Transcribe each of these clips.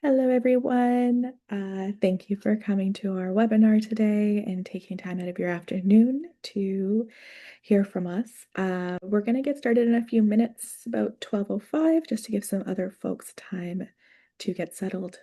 Hello, everyone. Thank you for coming to our webinar today and taking time out of your afternoon to hear from us. We're going to get started in a few minutes, about 12:05, just to give some other folks time to get settled.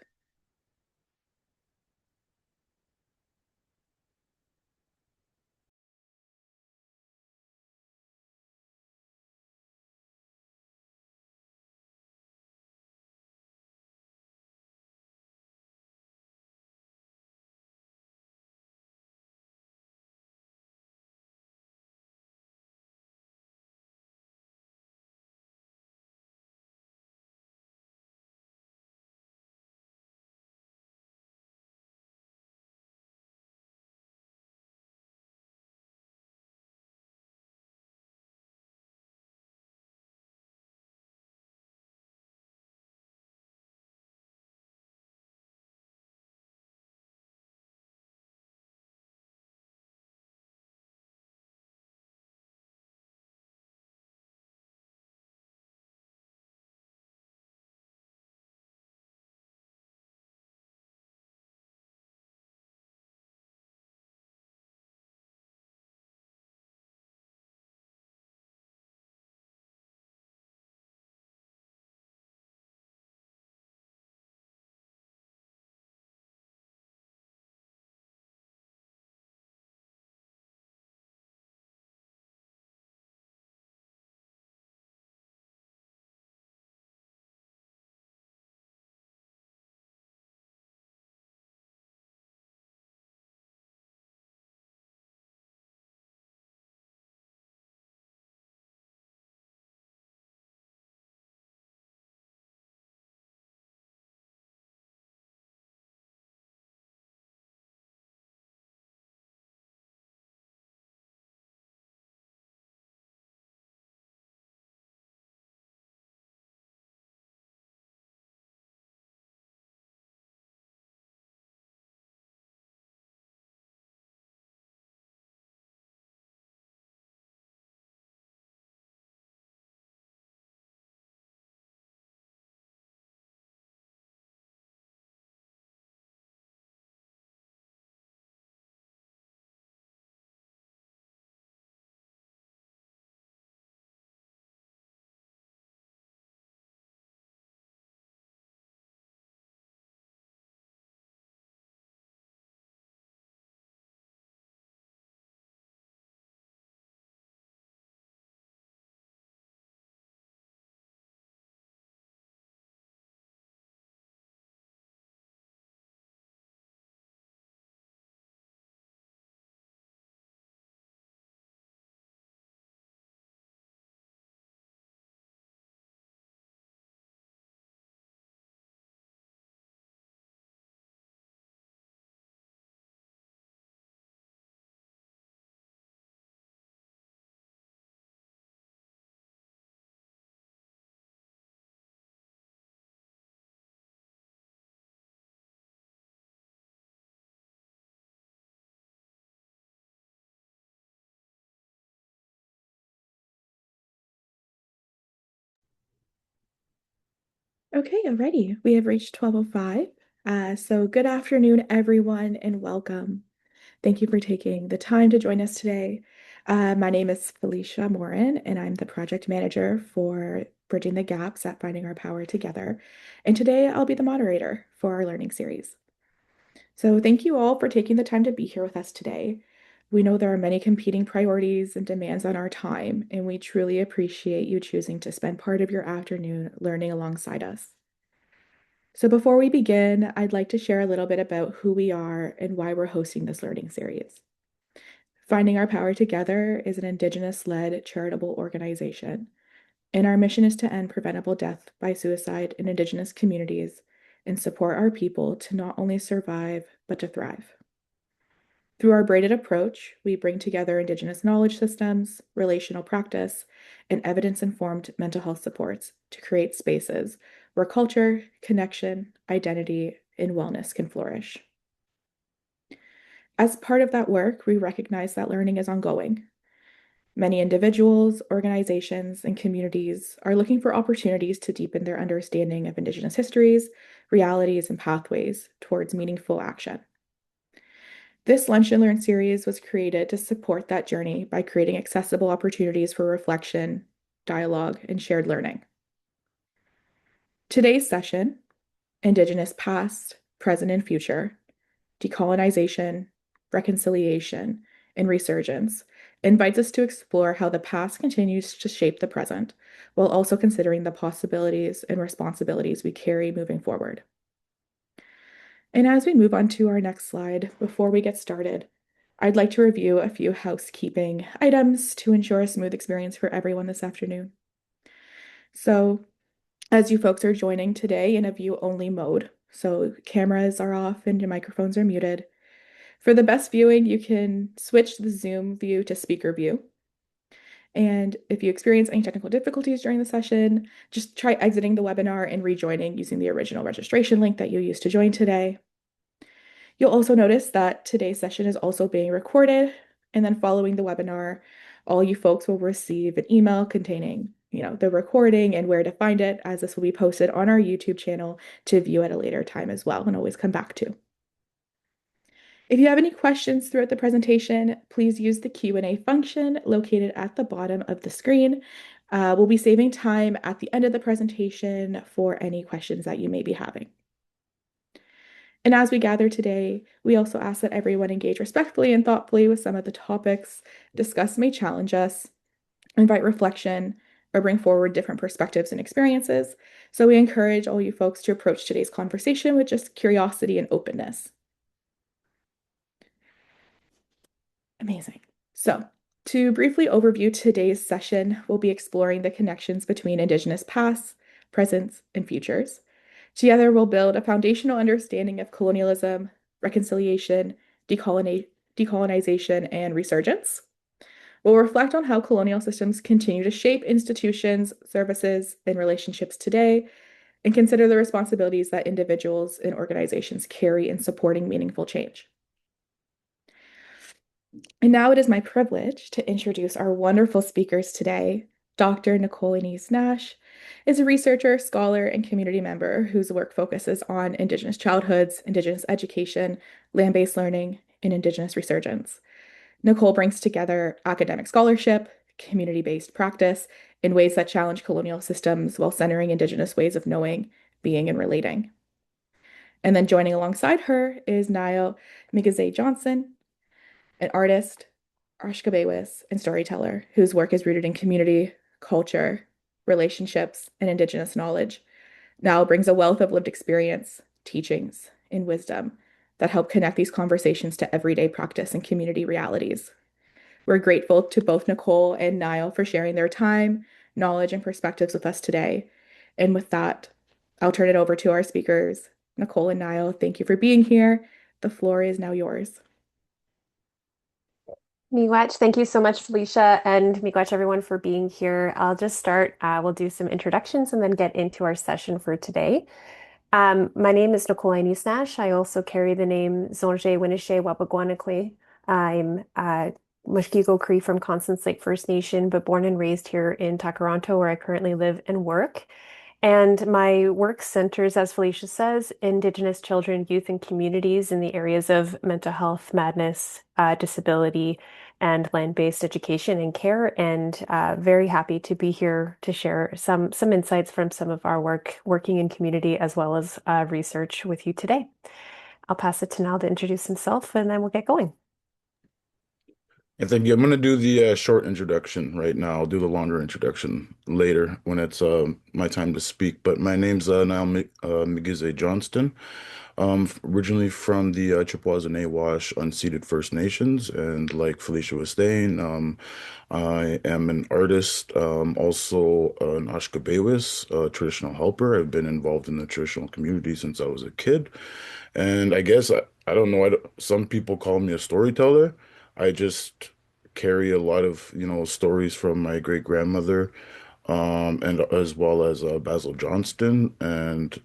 Okay, already. We have reached 12:05. So good afternoon, everyone, and welcome. Thank you for taking the time to join us today. My name is Felicia Morin, and I'm the project manager for Bridging the Gaps at Finding Our Power Together. And today I'll be the moderator for our learning series. So thank you all for taking the time to be here with us today. We know there are many competing priorities and demands on our time, and we truly appreciate you choosing to spend part of your afternoon learning alongside us. So before we begin, I'd like to share a little bit about who we are and why we're hosting this learning series. Finding Our Power Together is an Indigenous-led charitable organization, and our mission is to end preventable death by suicide in Indigenous communities and support our people to not only survive, but to thrive. Through our braided approach, we bring together Indigenous knowledge systems, relational practice, and evidence-informed mental health supports to create spaces where culture, connection, identity, and wellness can flourish. As part of that work, we recognize that learning is ongoing. Many individuals, organizations, and communities are looking for opportunities to deepen their understanding of Indigenous histories, realities, and pathways towards meaningful action. This Lunch and Learn series was created to support that journey by creating accessible opportunities for reflection, dialogue, and shared learning. Today's session, Indigenous Past, Present, and Future, Decolonization, Reconciliation, and Resurgence, invites us to explore how the past continues to shape the present, while also considering the possibilities and responsibilities we carry moving forward. And as we move on to our next slide, before we get started, I'd like to review a few housekeeping items to ensure a smooth experience for everyone this afternoon. So, as you folks are joining today in a view-only mode, so cameras are off and your microphones are muted. For the best viewing, you can switch the Zoom view to speaker view. And if you experience any technical difficulties during the session, just try exiting the webinar and rejoining using the original registration link that you used to join today. You'll also notice that today's session is also being recorded, and then following the webinar, all you folks will receive an email containing, the recording and where to find it, as this will be posted on our YouTube channel to view at a later time as well, and always come back to. If you have any questions throughout the presentation, please use the Q&A function located at the bottom of the screen. We'll be saving time at the end of the presentation for any questions that you may be having. And as we gather today, we also ask that everyone engage respectfully and thoughtfully with some of the topics discussed may challenge us, invite reflection, or bring forward different perspectives and experiences. So we encourage all you folks to approach today's conversation with just curiosity and openness. Amazing. So, to briefly overview today's session, we'll be exploring the connections between Indigenous pasts, presents, and futures. Together, we'll build a foundational understanding of colonialism, reconciliation, decolonization, and resurgence. We'll reflect on how colonial systems continue to shape institutions, services, and relationships today, and consider the responsibilities that individuals and organizations carry in supporting meaningful change. And now it is my privilege to introduce our wonderful speakers today. Dr. Nicole Ineese-Nash is a researcher, scholar, and community member whose work focuses on Indigenous childhoods, Indigenous education, land-based learning, and Indigenous resurgence. Nicole brings together academic scholarship, community-based practice in ways that challenge colonial systems while centering Indigenous ways of knowing, being, and relating. And then joining alongside her is Nyle Miigizi Johnston, an artist, Ashkabewis, and storyteller whose work is rooted in community, culture, relationships, and Indigenous knowledge. Nyle brings a wealth of lived experience, teachings, and wisdom that help connect these conversations to everyday practice and community realities. We're grateful to both Nicole and Nyle for sharing their time, knowledge, and perspectives with us today. And with that, I'll turn it over to our speakers. Nicole and Nyle, thank you for being here. The floor is now yours. Miigwech, thank you so much, Felicia, and miigwech everyone for being here. I'll just start. We'll do some introductions and then get into our session for today. My name is Nicole Ineese-Nash. I also carry the name Zonje Winishe Wapaguanakwe. I'm Mushkego Cree from Constance Lake First Nation, but born and raised here in Takaranto, where I currently live and work. And my work centers, as Felicia says, Indigenous children, youth, and communities in the areas of mental health, madness, disability, and land-based education and care. And very happy to be here to share some insights from some of our working in community as well as research with you today. I'll pass it to Nyle to introduce himself, and then we'll get going. And thank you. I'm going to do the short introduction right now. I'll do the longer introduction later when it's my time to speak. But my name's Nyle Miigizi Johnston. Originally from the Chippewas and Awash unceded First Nations. And like Felicia was saying, I am an artist, also an Ashkabewis, traditional helper. I've been involved in the traditional community since I was a kid. And I guess, I don't know, some people call me a storyteller. I just carry a lot of, stories from my great grandmother, and as well as Basil Johnston and,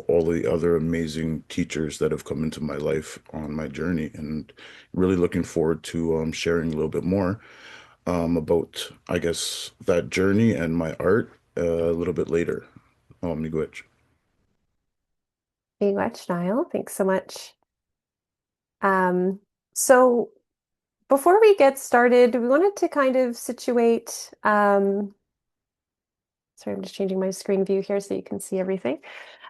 all the other amazing teachers that have come into my life on my journey, and really looking forward to sharing a little bit more. about, I guess, that journey and my art a little bit later. Miigwech. Being much, Nyle. Thanks so much. Um, so before we get started, we wanted to kind of situate, sorry, I'm just changing my screen view here so you can see everything.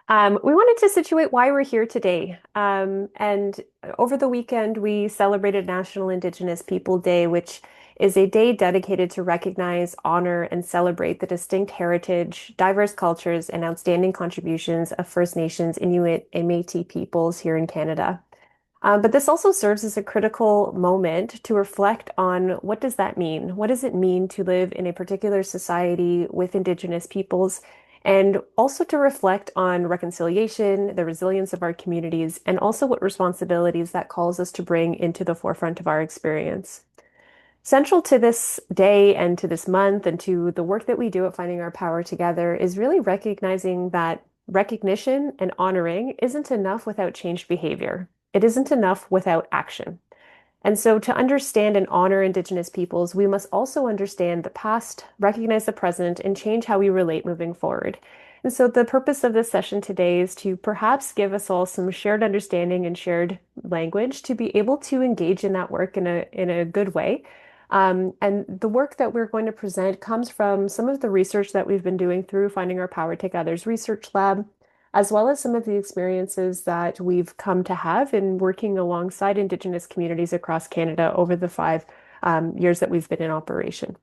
We wanted to situate why we're here today. And over the weekend, we celebrated National Indigenous People Day, which is a day dedicated to recognize, honor, and celebrate the distinct heritage, diverse cultures, and outstanding contributions of First Nations, Inuit, and Métis peoples here in Canada. But this also serves as a critical moment to reflect on what does that mean? What does it mean to live in a particular society with Indigenous peoples? And also to reflect on reconciliation, the resilience of our communities, and also what responsibilities that calls us to bring into the forefront of our experience. Central to this day and to this month and to the work that we do at Finding Our Power Together is really recognizing that recognition and honoring isn't enough without changed behavior. It isn't enough without action. And so, to understand and honor Indigenous peoples, we must also understand the past, recognize the present, and change how we relate moving forward. And so, the purpose of this session today is to perhaps give us all some shared understanding and shared language to be able to engage in that work in a good way. And the work that we're going to present comes from some of the research that we've been doing through Finding Our Power Together's research lab, as well as some of the experiences that we've come to have in working alongside Indigenous communities across Canada over the 5 years that we've been in operation.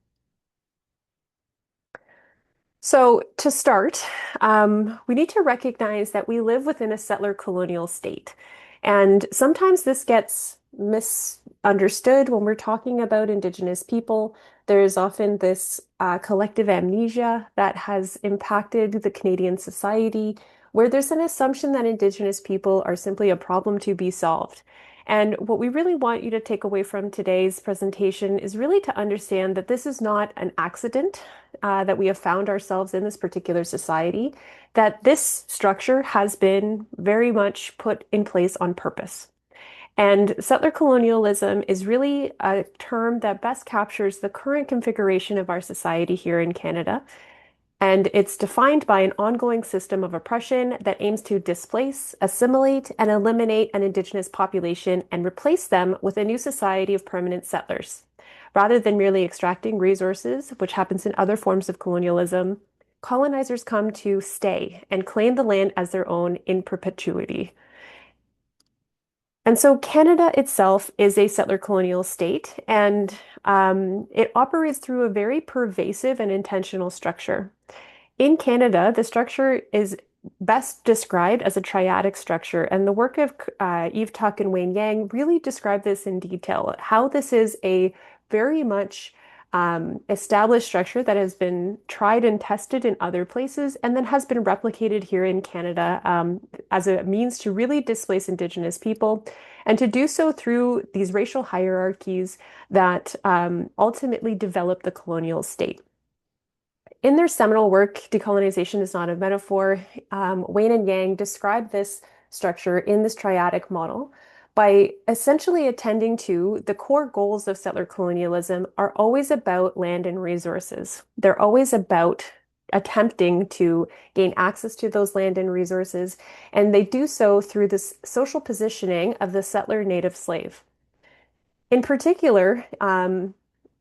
So, to start, we need to recognize that we live within a settler colonial state. And sometimes this gets misunderstood when we're talking about Indigenous people. There is often this collective amnesia that has impacted the Canadian society, where there's an assumption that Indigenous people are simply a problem to be solved. And what we really want you to take away from today's presentation is really to understand that this is not an accident, that we have found ourselves in this particular society, that this structure has been very much put in place on purpose. And settler colonialism is really a term that best captures the current configuration of our society here in Canada. And it's defined by an ongoing system of oppression that aims to displace, assimilate, and eliminate an Indigenous population and replace them with a new society of permanent settlers. Rather than merely extracting resources, which happens in other forms of colonialism, colonizers come to stay and claim the land as their own in perpetuity. And so Canada itself is a settler colonial state, and it operates through a very pervasive and intentional structure. In Canada, the structure is best described as a triadic structure, and the work of Eve Tuck and Wayne Yang really describe this in detail, how this is a very much established structure that has been tried and tested in other places and then has been replicated here in Canada as a means to really displace Indigenous people and to do so through these racial hierarchies that ultimately develop the colonial state. In their seminal work, Decolonization is Not a Metaphor, Wayne and Yang describe this structure in this triadic model by essentially attending to the core goals of settler colonialism are always about land and resources. They're always about attempting to gain access to those land and resources, and they do so through this social positioning of the settler native slave. In particular,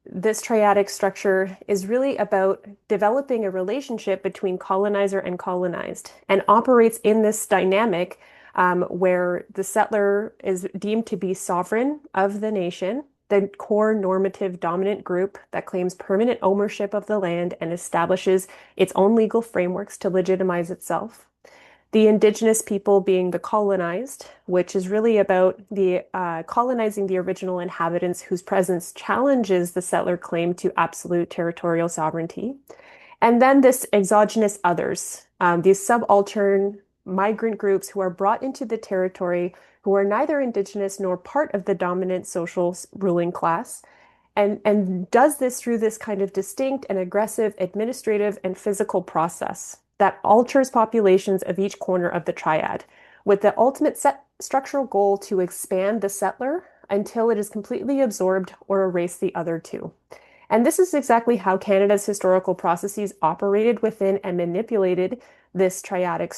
this triadic structure is really about developing a relationship between colonizer and colonized and operates in this dynamic where the settler is deemed to be sovereign of the nation, the core normative dominant group that claims permanent ownership of the land and establishes its own legal frameworks to legitimize itself. The Indigenous people being the colonized, which is really about the colonizing the original inhabitants whose presence challenges the settler claim to absolute territorial sovereignty. And then this exogenous others, these subaltern migrant groups who are brought into the territory who are neither Indigenous nor part of the dominant social ruling class, and does this through this kind of distinct and aggressive administrative and physical process that alters populations of each corner of the triad, with the ultimate structural goal to expand the settler until it is completely absorbed or erase the other two. And this is exactly how Canada's historical processes operated within and manipulated this triadic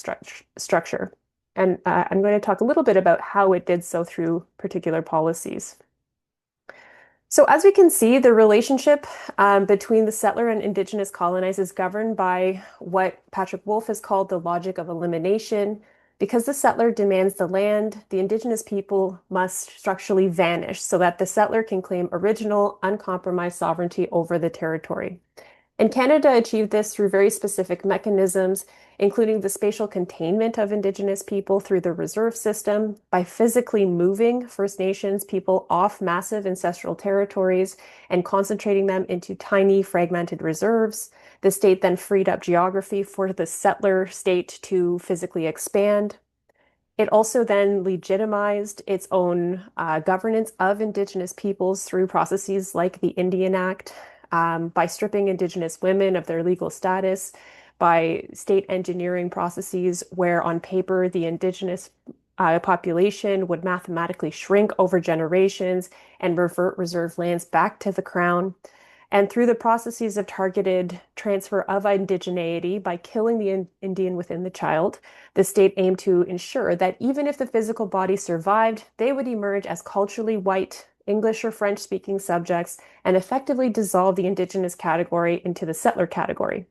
structure. And I'm going to talk a little bit about how it did so through particular policies. So as we can see, the relationship between the settler and Indigenous colonized is governed by what Patrick Wolfe has called the logic of elimination. Because the settler demands the land, the Indigenous people must structurally vanish so that the settler can claim original, uncompromised sovereignty over the territory. And Canada achieved this through very specific mechanisms, including the spatial containment of Indigenous people through the reserve system, by physically moving First Nations people off massive ancestral territories and concentrating them into tiny fragmented reserves. The state then freed up geography for the settler state to physically expand. It also then legitimized its own governance of Indigenous peoples through processes like the Indian Act, by stripping Indigenous women of their legal status, by state engineering processes where on paper the Indigenous population would mathematically shrink over generations and revert reserved lands back to the Crown. And through the processes of targeted transfer of indigeneity by killing the Indian within the child, the state aimed to ensure that even if the physical body survived, they would emerge as culturally white English or French speaking subjects and effectively dissolve the Indigenous category into the settler category.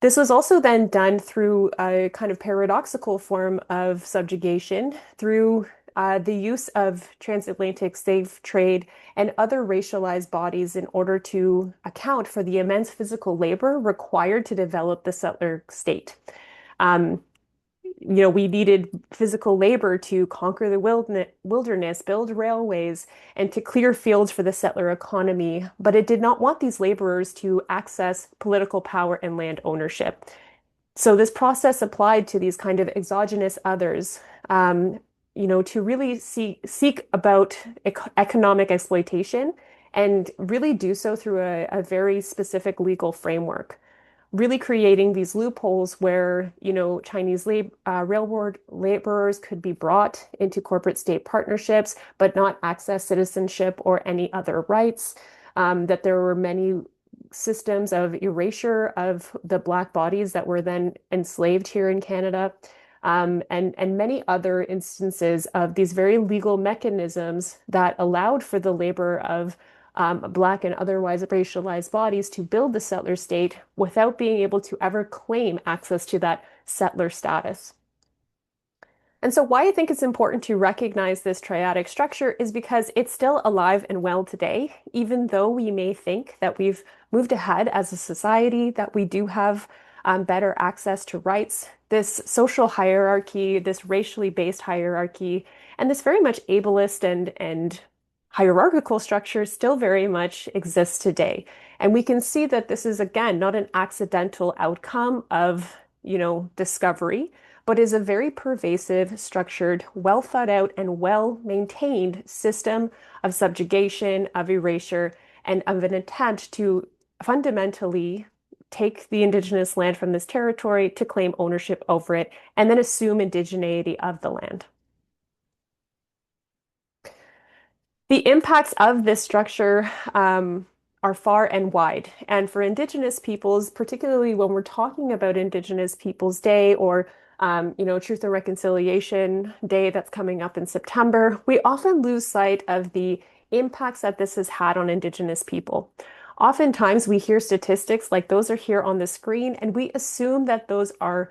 This was also then done through a kind of paradoxical form of subjugation through the use of transatlantic slave trade and other racialized bodies in order to account for the immense physical labor required to develop the settler state. Um, we needed physical labor to conquer the wilderness, build railways, and to clear fields for the settler economy. But it did not want these laborers to access political power and land ownership. So this process applied to these kind of exogenous others, to really seek about economic exploitation and really do so through a very specific legal framework, really creating these loopholes where, Chinese railroad laborers could be brought into corporate state partnerships, but not access citizenship or any other rights, that there were many systems of erasure of the Black bodies that were then enslaved here in Canada, and many other instances of these very legal mechanisms that allowed for the labor of Black and otherwise racialized bodies to build the settler state without being able to ever claim access to that settler status. And so why I think it's important to recognize this triadic structure is because it's still alive and well today, even though we may think that we've moved ahead as a society, that we do have better access to rights. This social hierarchy, this racially based hierarchy, and this very much ableist and hierarchical structure still very much exists today. And we can see that this is, again, not an accidental outcome of, discovery, but is a very pervasive, structured, well thought out, and well maintained system of subjugation, of erasure, and of an attempt to fundamentally take the Indigenous land from this territory to claim ownership over it and then assume indigeneity of the land. The impacts of this structure are far and wide. And for Indigenous peoples, particularly when we're talking about Indigenous Peoples Day or Truth and Reconciliation Day that's coming up in September, we often lose sight of the impacts that this has had on Indigenous people. Oftentimes we hear statistics like those are here on the screen, and we assume that those are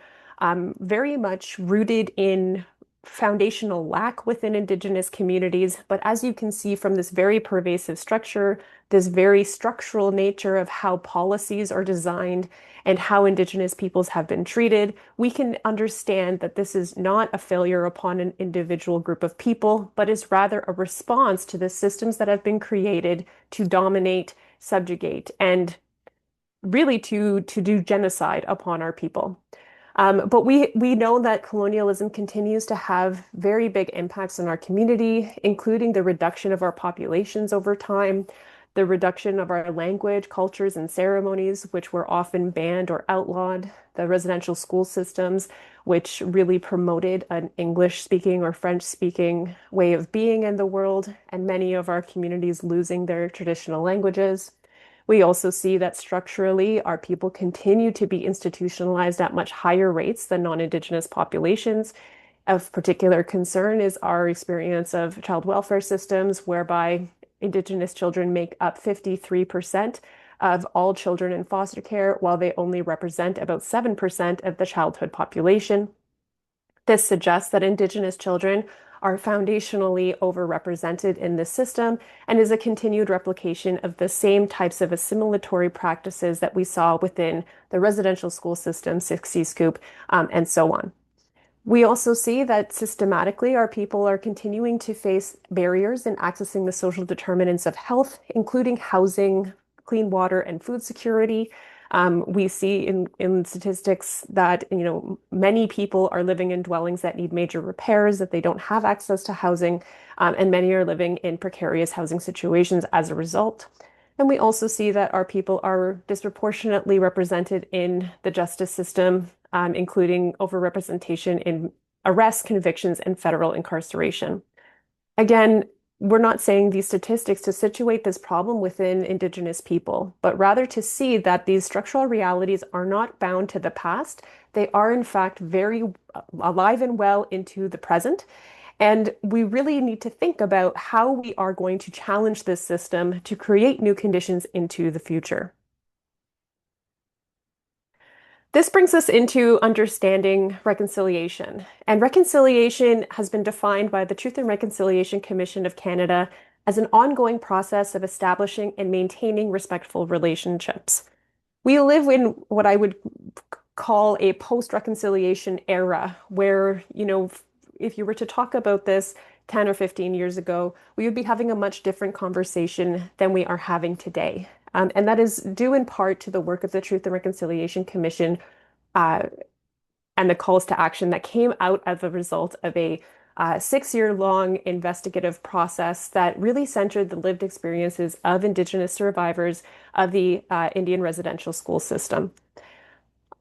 very much rooted in foundational lack within Indigenous communities. But as you can see from this very pervasive structure, this very structural nature of how policies are designed and how Indigenous peoples have been treated, we can understand that this is not a failure upon an individual group of people, but is rather a response to the systems that have been created to dominate, subjugate, and really to do genocide upon our people. But we know that colonialism continues to have very big impacts on our community, including the reduction of our populations over time, the reduction of our language, cultures, and ceremonies, which were often banned or outlawed, the residential school systems, which really promoted an English-speaking or French-speaking way of being in the world, and many of our communities losing their traditional languages. We also see that structurally, our people continue to be institutionalized at much higher rates than non-Indigenous populations. Of particular concern is our experience of child welfare systems, whereby Indigenous children make up 53% of all children in foster care, while they only represent about 7% of the childhood population. This suggests that Indigenous children are foundationally overrepresented in this system and is a continued replication of the same types of assimilatory practices that we saw within the residential school system, 6C Scoop, and so on. We also see that systematically our people are continuing to face barriers in accessing the social determinants of health, including housing, clean water, and food security. We see in statistics that many people are living in dwellings that need major repairs, that they don't have access to housing, and many are living in precarious housing situations as a result. And we also see that our people are disproportionately represented in the justice system, including overrepresentation in arrests, convictions, and federal incarceration. Again, we're not saying these statistics to situate this problem within Indigenous people, but rather to see that these structural realities are not bound to the past. They are, in fact, very alive and well into the present. And we really need to think about how we are going to challenge this system to create new conditions into the future. This brings us into understanding reconciliation. And reconciliation has been defined by the Truth and Reconciliation Commission of Canada as an ongoing process of establishing and maintaining respectful relationships. We live in what I would call a post-reconciliation era where, if you were to talk about this 10 or 15 years ago, we would be having a much different conversation than we are having today. And that is due in part to the work of the Truth and Reconciliation Commission and the calls to action that came out as a result of a 6-year-long investigative process that really centered the lived experiences of Indigenous survivors of the Indian residential school system.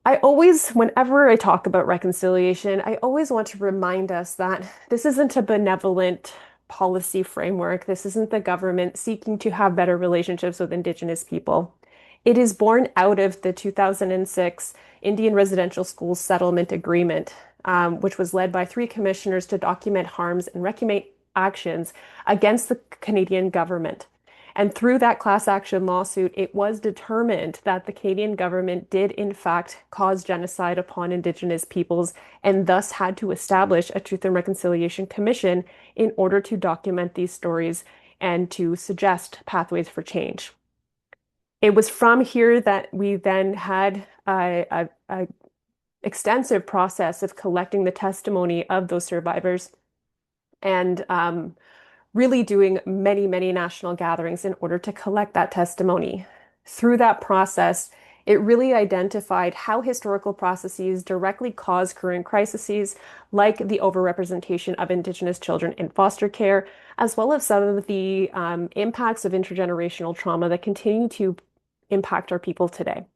Whenever I talk about reconciliation, I always want to remind us that this isn't a benevolent policy framework. This isn't the government seeking to have better relationships with Indigenous people. It is born out of the 2006 Indian Residential Schools Settlement Agreement, which was led by 3 commissioners to document harms and recommend actions against the Canadian government. And through that class action lawsuit, it was determined that the Canadian government did, in fact, cause genocide upon Indigenous peoples and thus had to establish a Truth and Reconciliation Commission in order to document these stories and to suggest pathways for change. It was from here that we then had a extensive process of collecting the testimony of those survivors and really doing many, many national gatherings in order to collect that testimony. Through that process, it really identified how historical processes directly cause current crises, like the overrepresentation of Indigenous children in foster care, as well as some of the impacts of intergenerational trauma that continue to impact our people today.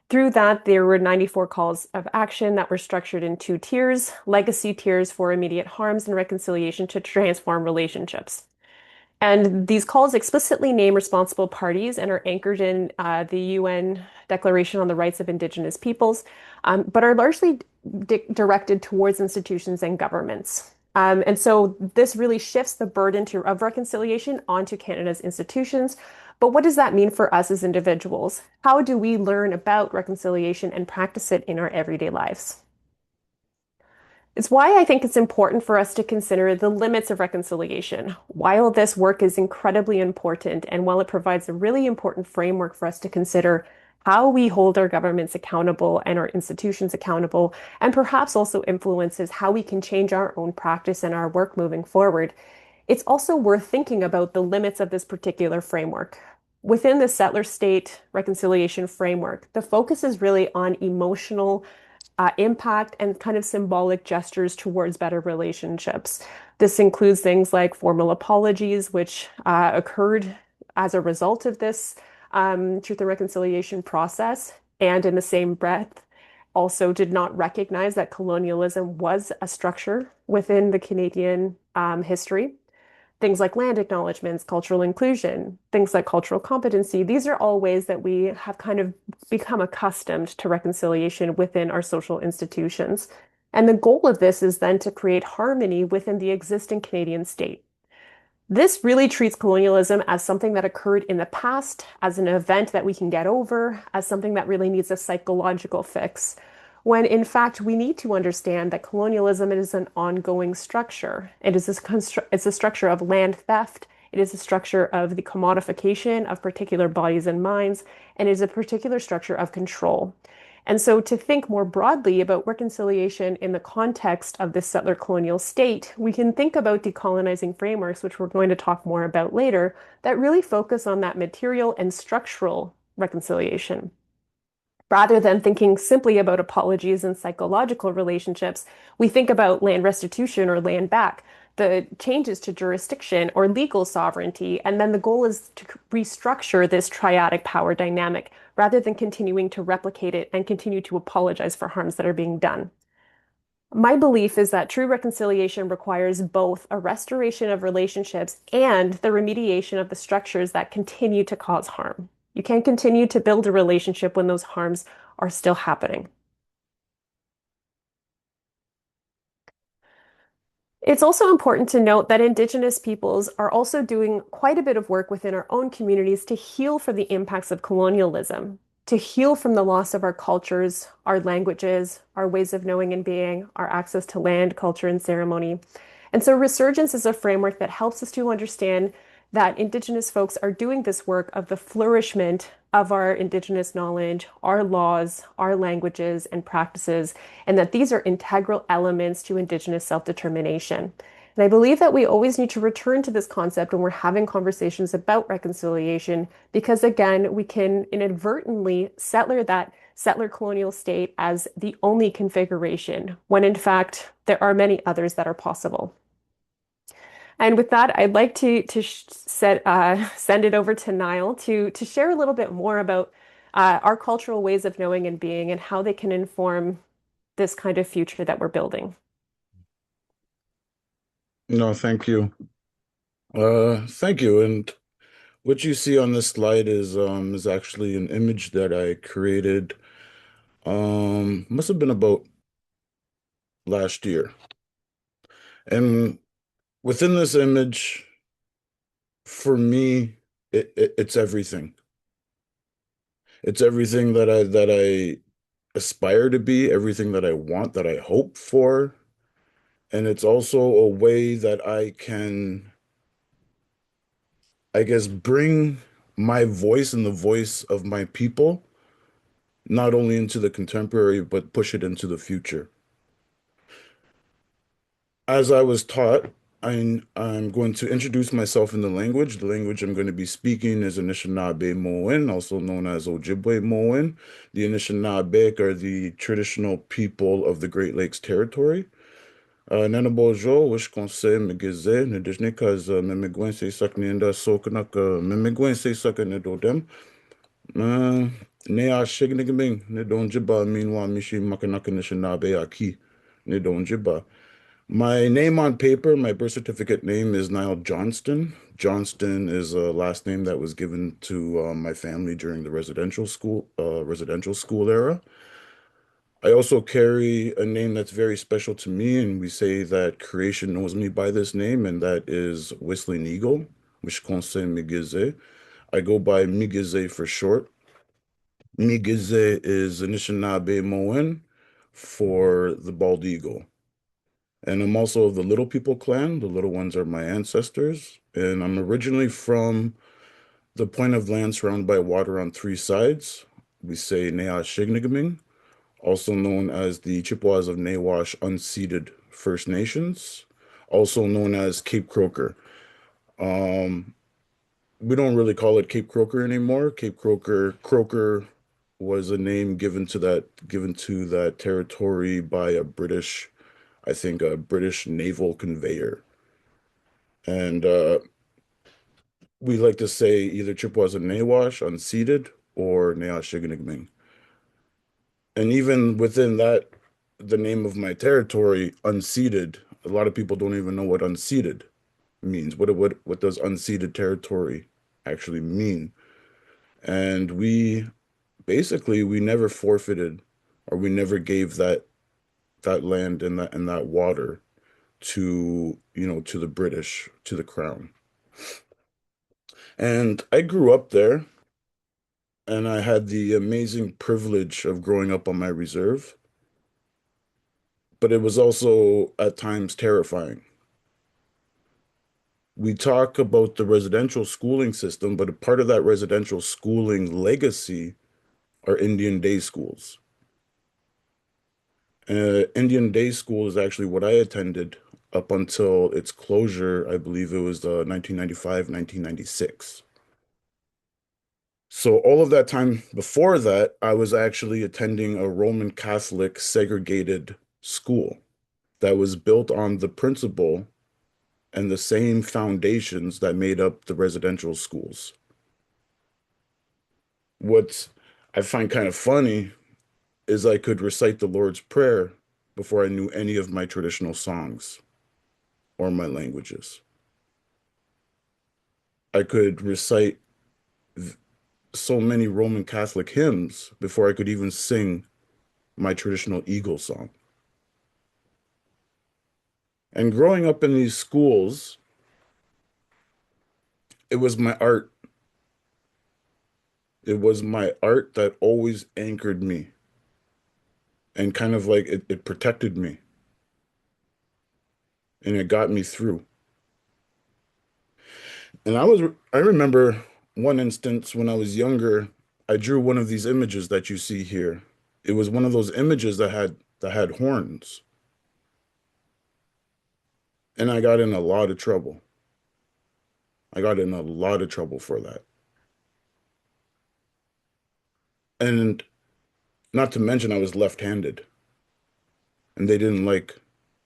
Through that, there were 94 calls of action that were structured in 2 tiers: legacy tiers for immediate harms and reconciliation to transform relationships. And these calls explicitly name responsible parties and are anchored in the UN Declaration on the Rights of Indigenous Peoples, but are largely directed towards institutions and governments. And so this really shifts the burden of reconciliation onto Canada's institutions. But what does that mean for us as individuals? How do we learn about reconciliation and practice it in our everyday lives? It's why I think it's important for us to consider the limits of reconciliation. While this work is incredibly important, and while it provides a really important framework for us to consider how we hold our governments accountable and our institutions accountable, and perhaps also influences how we can change our own practice and our work moving forward, it's also worth thinking about the limits of this particular framework. Within the settler state reconciliation framework, the focus is really on emotional impact and kind of symbolic gestures towards better relationships. This includes things like formal apologies, which occurred as a result of this Truth and Reconciliation process, and in the same breath, also did not recognize that colonialism was a structure within the Canadian history. Things like land acknowledgements, cultural inclusion, things like cultural competency. These are all ways that we have kind of become accustomed to reconciliation within our social institutions. And the goal of this is then to create harmony within the existing Canadian state. This really treats colonialism as something that occurred in the past, as an event that we can get over, as something that really needs a psychological fix, when in fact we need to understand that colonialism is an ongoing structure. It's a structure of land theft. It is a structure of the commodification of particular bodies and minds, and it is a particular structure of control. And so, to think more broadly about reconciliation in the context of this settler colonial state, we can think about decolonizing frameworks, which we're going to talk more about later, that really focus on that material and structural reconciliation. Rather than thinking simply about apologies and psychological relationships, we think about land restitution or land back, the changes to jurisdiction or legal sovereignty, and then the goal is to restructure this triadic power dynamic rather than continuing to replicate it and continue to apologize for harms that are being done. My belief is that true reconciliation requires both a restoration of relationships and the remediation of the structures that continue to cause harm. You can't continue to build a relationship when those harms are still happening. It's also important to note that Indigenous peoples are also doing quite a bit of work within our own communities to heal from the impacts of colonialism, to heal from the loss of our cultures, our languages, our ways of knowing and being, our access to land, culture, and ceremony. And so Resurgence is a framework that helps us to understand that Indigenous folks are doing this work of the flourishment of our Indigenous knowledge, our laws, our languages, and practices, and that these are integral elements to Indigenous self-determination. And I believe that we always need to return to this concept when we're having conversations about reconciliation, because again, we can inadvertently settler colonial state as the only configuration, when in fact, there are many others that are possible. And with that, I'd like send it over to Nyle to share a little bit more about our cultural ways of knowing and being and how they can inform this kind of future that we're building. No, thank you. Thank you. And what you see on this slide is actually an image that I created must have been about last year. And within this image, for me, it's everything. It's everything that I aspire to be, everything that I want, that I hope for. And it's also a way that I can, I guess, bring my voice and the voice of my people not only into the contemporary, but push it into the future. As I was taught, I'm going to introduce myself in the language. The language I'm going to be speaking is Anishinaabe-Moan, also known as Ojibwe-Moan. The Anishinaabe are the traditional people of the Great Lakes Territory. Nana Bojo, wish konse Miigizi, Nidishnikas, Memigwen se sakninda sokanak, Memigwen se sakanidodem. Uh, Ne a shignigming, ne don jiba, meanwhile, Mishi Makanaka Anishinaabe Aki, ne don jiba. My name on paper, my birth certificate name is Nyle Johnston. Johnston is a last name that was given to my family during the residential school era. I also carry a name that's very special to me, and we say that creation knows me by this name, and that is Whistling Eagle, Mishkonse Miigizi. I go by Miigizi for short. Miigizi is Anishinaabe-Moan for the bald eagle. And I'm also of the Little People clan. The little ones are my ancestors. And I'm originally from the point of land surrounded by water on three sides. We say Nea Shignigaming, also known as the Chippewas of Nawash Unceded First Nations, also known as Cape Croker. Um, we don't really call it Cape Croker anymore. Croker was a name given to that territory by a British, I think a British naval conveyor. And we like to say either Chippewas and Nawash, unceded, or Neashiginigming. And even within that, the name of my territory, unceded, a lot of people don't even know what unceded means. What does unceded territory actually mean? And we never forfeited or we never gave that land and that water to, to the British, to the crown. And I grew up there and I had the amazing privilege of growing up on my reserve, but it was also at times terrifying. We talk about the residential schooling system, but a part of that residential schooling legacy are Indian day schools. Indian day school is actually what I attended up until its closure. I believe it was 1995, 1996. So all of that time before that, I was actually attending a Roman Catholic segregated school that was built on the principle and the same foundations that made up the residential schools. What I find kind of funny is I could recite the Lord's Prayer before I knew any of my traditional songs or my languages. I could recite so many Roman Catholic hymns before I could even sing my traditional Eagle song. And growing up in these schools, it was my art. It was my art that always anchored me and kind of like it protected me and it got me through. And I remember one instance when I was younger, I drew one of these images that you see here. It was one of those images that had horns, and I got in a lot of trouble. I got in a lot of trouble for that. And not to mention I was left-handed, and they didn't like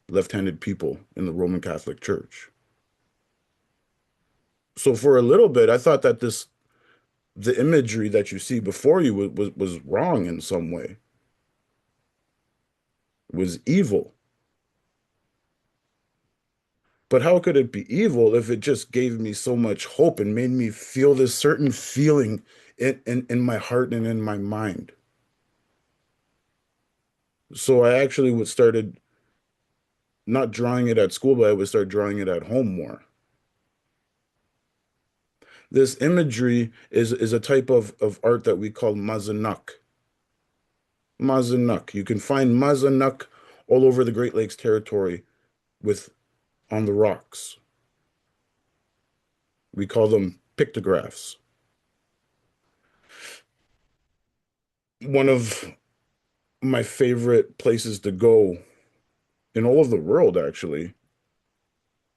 left-handed people in the Roman Catholic Church. So for a little bit, I thought that the imagery that you see before you was wrong in some way, was evil. But how could it be evil if it just gave me so much hope and made me feel this certain feeling in my heart and in my mind? So I actually would started not drawing it at school, but I would start drawing it at home more. This imagery is a type of art that we call Mazanuk. Mazanuk. You can find Mazanuk all over the Great Lakes territory with on the rocks. We call them pictographs. One of my favorite places to go in all of the world actually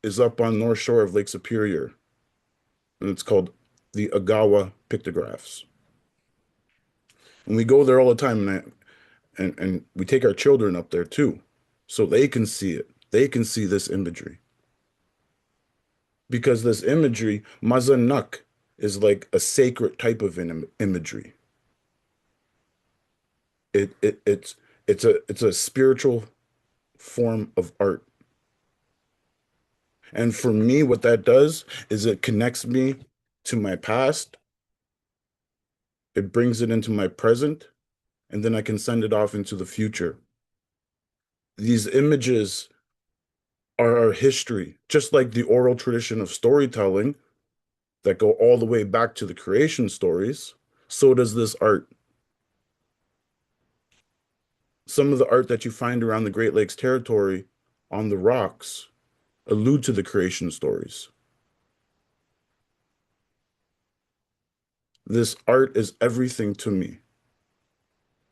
is up on North Shore of Lake Superior, and it's called the Agawa Pictographs. And we go there all the time, and we take our children up there too, so they can see it. They can see this imagery because this imagery, Mazanuk, is like a sacred type of imagery. It's a spiritual form of art. And for me, what that does is it connects me to my past, it brings it into my present, and then I can send it off into the future. These images are our history, just like the oral tradition of storytelling that go all the way back to the creation stories. So does this art. Some of the art that you find around the Great Lakes territory on the rocks allude to the creation stories. This art is everything to me.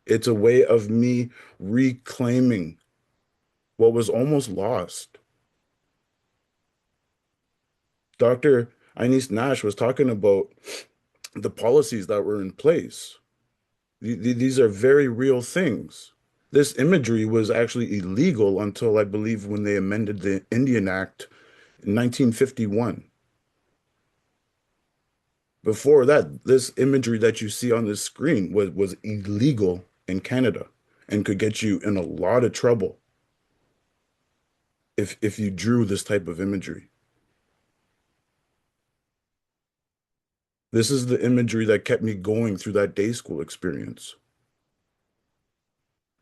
It's a way of me reclaiming what was almost lost. Dr. Ineese-Nash was talking about the policies that were in place. These are very real things. This imagery was actually illegal until I believe when they amended the Indian Act in 1951. Before that, this imagery that you see on this screen was illegal in Canada and could get you in a lot of trouble if you drew this type of imagery. This is the imagery that kept me going through that day school experience,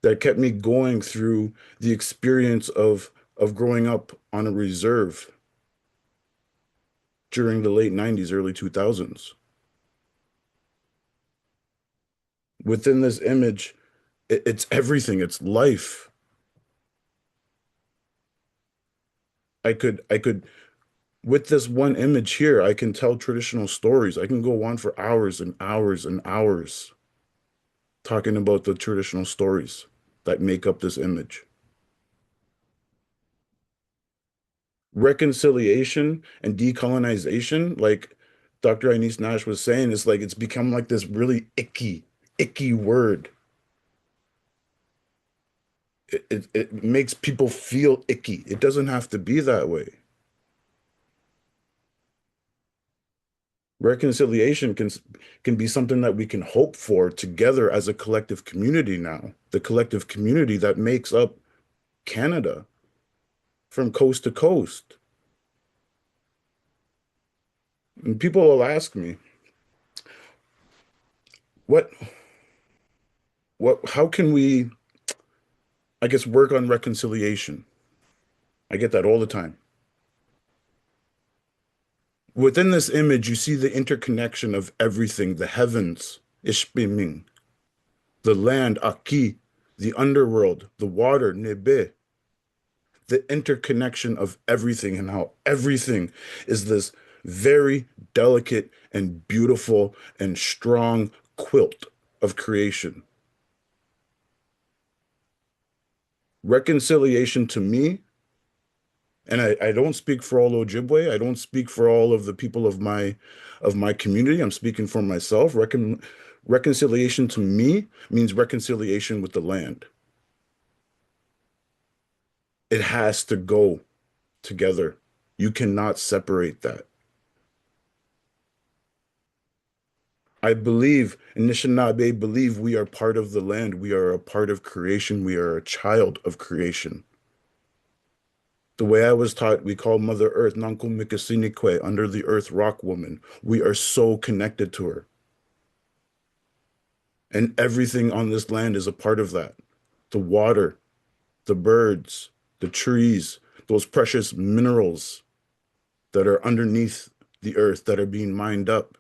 that kept me going through the experience of growing up on a reserve during the late 90s, early 2000s. Within this image, it's everything, it's life. I could with this one image here, I can tell traditional stories. I can go on for hours and hours and hours talking about the traditional stories that make up this image. Reconciliation and decolonization, like Dr. Ineese-Nash was saying, is like it's become like this really icky word. It makes people feel icky. It doesn't have to be that way. Reconciliation can be something that we can hope for together as a collective community now, the collective community that makes up Canada from coast to coast. And people will ask me, what how can we, I guess, work on reconciliation? I get that all the time. Within this image, you see the interconnection of everything, the heavens, Ishpiming, the land, Aki, the underworld, the water, Nebe, the interconnection of everything and how everything is this very delicate and beautiful and strong quilt of creation. Reconciliation to me, and I don't speak for all Ojibwe, I don't speak for all of the people of my community. I'm speaking for myself. Reconciliation to me means reconciliation with the land. It has to go together. You cannot separate that. I believe, Anishinaabe believe we are part of the land. We are a part of creation. We are a child of creation. The way I was taught, we call Mother Earth Nanku Mikasinikwe, under the earth rock woman. We are so connected to her. And everything on this land is a part of that. The water, the birds, the trees, those precious minerals that are underneath the earth that are being mined up.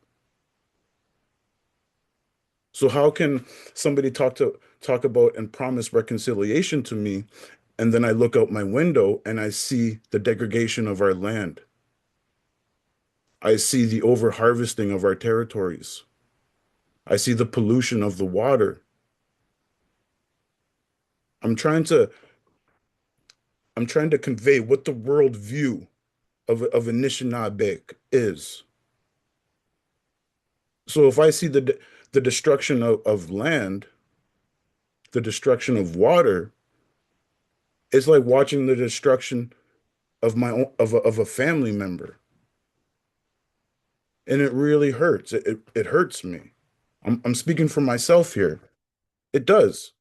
So how can somebody talk about and promise reconciliation to me, and then I look out my window and I see the degradation of our land. I see the over-harvesting of our territories. I see the pollution of the water. I'm trying to I'm trying to convey what the world view of Anishinaabe is. So if I see the destruction of land, the destruction of water, it's like watching the destruction of my own of a family member. And it really hurts. It hurts me. I'm speaking for myself here. It does.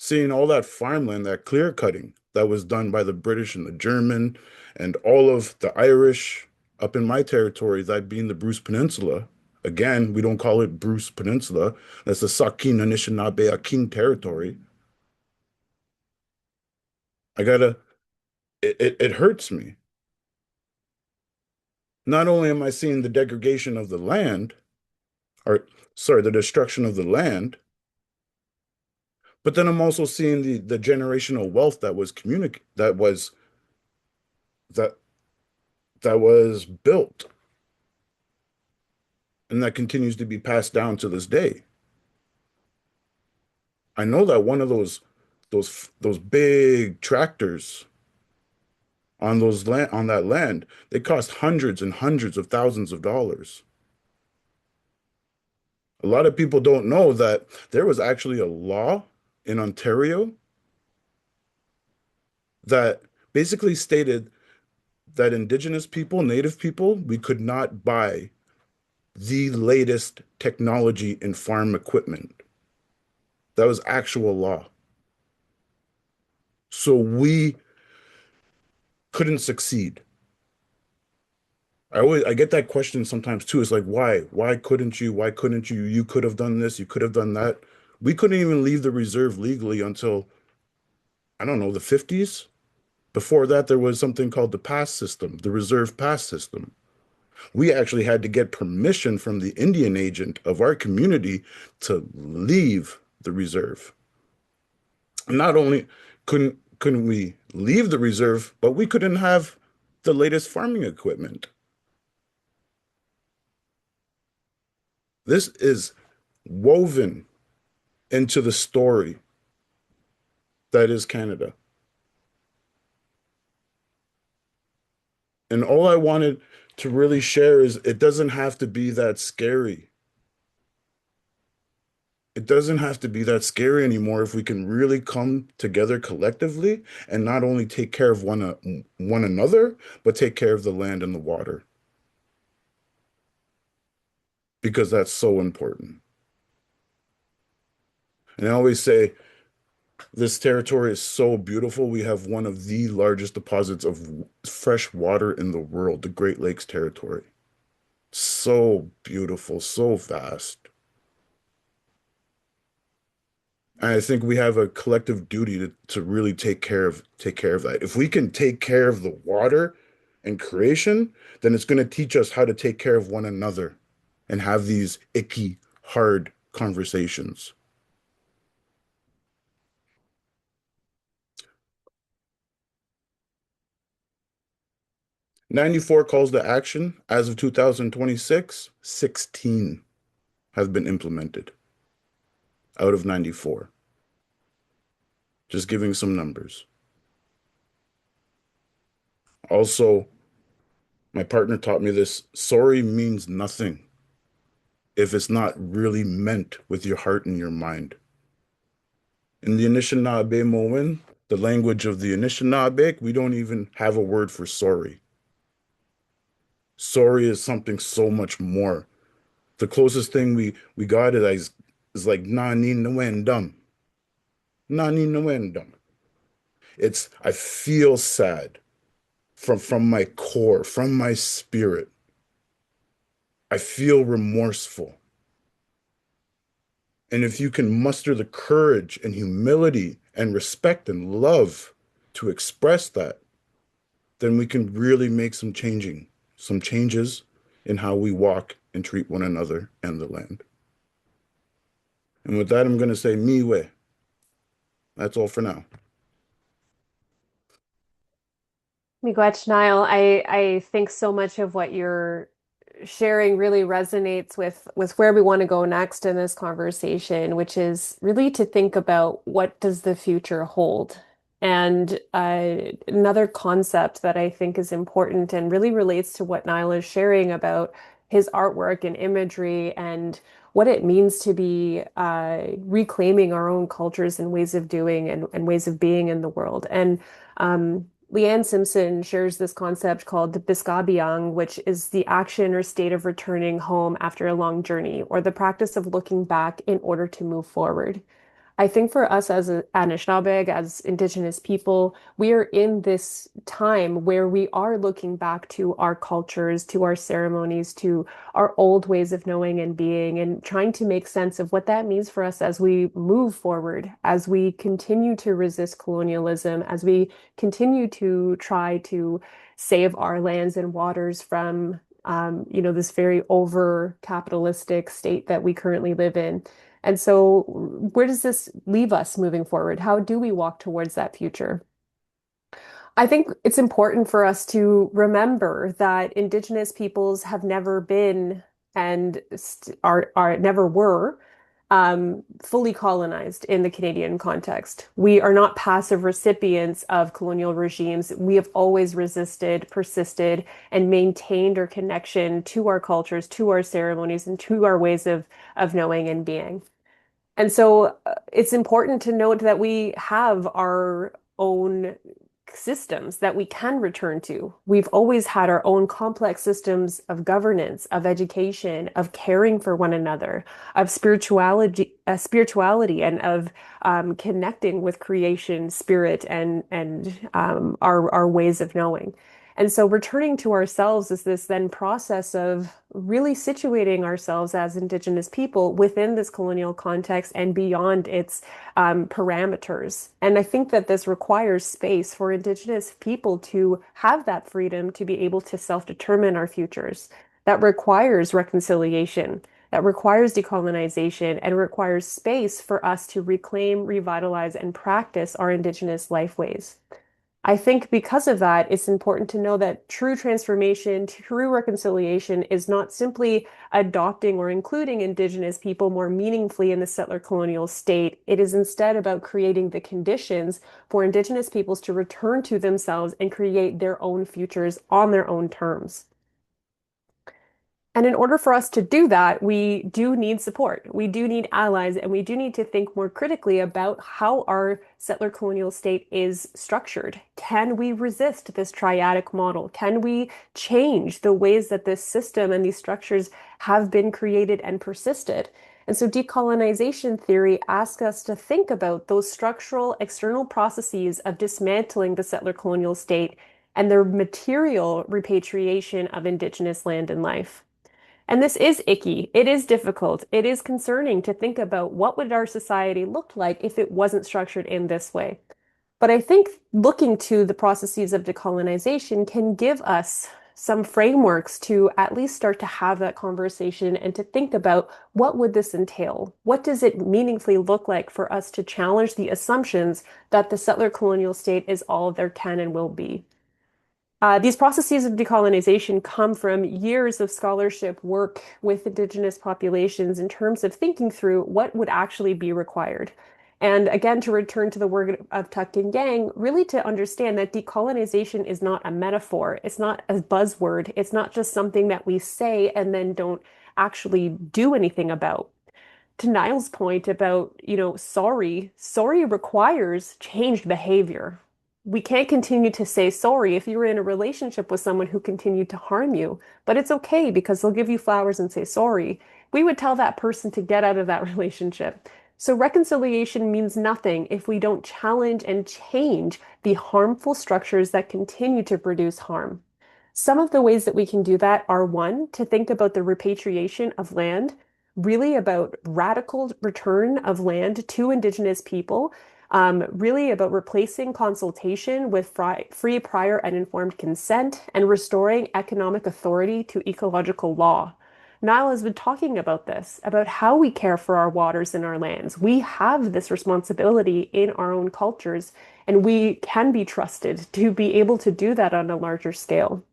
Seeing all that farmland, that clear cutting that was done by the British and the German and all of the Irish up in my territory, that being the Bruce Peninsula. Again, we don't call it Bruce Peninsula. That's the Sakin Anishinaabe Akin territory. I gotta, it hurts me. Not only am I seeing the degradation of the land, or sorry, the destruction of the land, but then I'm also seeing the generational wealth that was that that was built and that continues to be passed down to this day. I know that one of those big tractors on that land, they cost hundreds and hundreds of thousands of dollars. A lot of people don't know that there was actually a law in Ontario that basically stated that Indigenous people, Native people, we could not buy the latest technology in farm equipment. That was actual law. So we couldn't succeed. I get that question sometimes too. It's like, why? Why couldn't you? Why couldn't you? You could have done this, you could have done that. We couldn't even leave the reserve legally until, I don't know, the 50s. Before that, there was something called the pass system, the reserve pass system. We actually had to get permission from the Indian agent of our community to leave the reserve. Not only couldn't we leave the reserve, but we couldn't have the latest farming equipment. This is woven into the story that is Canada. And all I wanted to really share is it doesn't have to be that scary. It doesn't have to be that scary anymore if we can really come together collectively and not only take care of one another, but take care of the land and the water, because that's so important. And I always say this territory is so beautiful. We have one of the largest deposits of fresh water in the world, the Great Lakes Territory. So beautiful, so vast. And I think we have a collective duty to really take care of that. If we can take care of the water and creation, then it's going to teach us how to take care of one another and have these icky, hard conversations. 94 calls to action. As of 2026, 16 have been implemented out of 94. Just giving some numbers. Also, my partner taught me this: sorry means nothing if it's not really meant with your heart and your mind. In the Anishinaabe the language of the Anishinaabe, we don't even have a word for sorry. Sorry is something so much more. The closest thing we got is like nani nwendum. Nani nwendum. It's I feel sad from my core, from my spirit. I feel remorseful. And if you can muster the courage and humility and respect and love to express that, then we can really make some changes in how we walk and treat one another and the land. And with that, I'm going to say miwe. That's all for now. Miigwech, Nyle, I think so much of what you're sharing really resonates with where we want to go next in this conversation, which is really to think about what does the future hold. And another concept that I think is important and really relates to what Nyle is sharing about his artwork and imagery and what it means to be reclaiming our own cultures and ways of doing and ways of being in the world. And Leanne Simpson shares this concept called the Biskabiang, which is the action or state of returning home after a long journey, or the practice of looking back in order to move forward. I think for us as Anishinaabe, as Indigenous people, we are in this time where we are looking back to our cultures, to our ceremonies, to our old ways of knowing and being, and trying to make sense of what that means for us as we move forward, as we continue to resist colonialism, as we continue to try to save our lands and waters from, this very over capitalistic state that we currently live in. And so, where does this leave us moving forward? How do we walk towards that future? I think it's important for us to remember that Indigenous peoples have never been and are never were fully colonized in the Canadian context. We are not passive recipients of colonial regimes. We have always resisted, persisted, and maintained our connection to our cultures, to our ceremonies, and to our ways of knowing and being. And so it's important to note that we have our own systems that we can return to. We've always had our own complex systems of governance, of education, of caring for one another, of spirituality, and of connecting with creation, spirit, and our ways of knowing. And so returning to ourselves is this then process of really situating ourselves as Indigenous people within this colonial context and beyond its parameters. And I think that this requires space for Indigenous people to have that freedom to be able to self-determine our futures. That requires reconciliation, that requires decolonization, and requires space for us to reclaim, revitalize, and practice our Indigenous lifeways. I think because of that, it's important to know that true transformation, true reconciliation is not simply adopting or including Indigenous people more meaningfully in the settler colonial state. It is instead about creating the conditions for Indigenous peoples to return to themselves and create their own futures on their own terms. And in order for us to do that, we do need support. We do need allies, and we do need to think more critically about how our settler colonial state is structured. Can we resist this triadic model? Can we change the ways that this system and these structures have been created and persisted? And so decolonization theory asks us to think about those structural external processes of dismantling the settler colonial state and their material repatriation of Indigenous land and life. And this is icky. It is difficult. It is concerning to think about what would our society look like if it wasn't structured in this way. But I think looking to the processes of decolonization can give us some frameworks to at least start to have that conversation and to think about what would this entail? What does it meaningfully look like for us to challenge the assumptions that the settler colonial state is all there can and will be? These processes of decolonization come from years of scholarship work with Indigenous populations in terms of thinking through what would actually be required. And again, to return to the word of tucked in gang, really to understand that decolonization is not a metaphor. It's not a buzzword. It's not just something that we say and then don't actually do anything about. To Niall's point about, sorry requires changed behavior. We can't continue to say sorry if you were in a relationship with someone who continued to harm you, but it's okay because they'll give you flowers and say sorry. We would tell that person to get out of that relationship. So reconciliation means nothing if we don't challenge and change the harmful structures that continue to produce harm. Some of the ways that we can do that are one, to think about the repatriation of land, really about radical return of land to Indigenous people, really about replacing consultation with free, prior, and informed consent, and restoring economic authority to ecological law. Nyle has been talking about this, about how we care for our waters and our lands. We have this responsibility in our own cultures, and we can be trusted to be able to do that on a larger scale.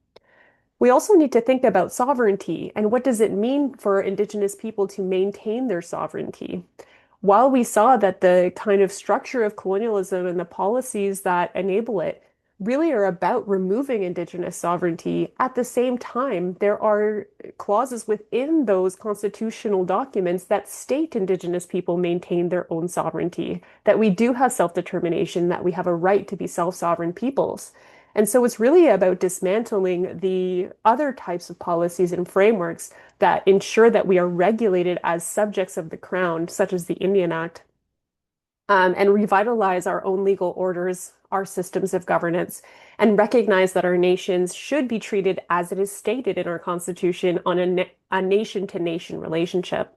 We also need to think about sovereignty and what does it mean for Indigenous people to maintain their sovereignty. While we saw that the kind of structure of colonialism and the policies that enable it really are about removing Indigenous sovereignty, at the same time, there are clauses within those constitutional documents that state Indigenous people maintain their own sovereignty, that we do have self-determination, that we have a right to be self-sovereign peoples. And so it's really about dismantling the other types of policies and frameworks that ensure that we are regulated as subjects of the crown, such as the Indian Act, and revitalize our own legal orders, our systems of governance, and recognize that our nations should be treated as it is stated in our Constitution on a nation-to-nation relationship.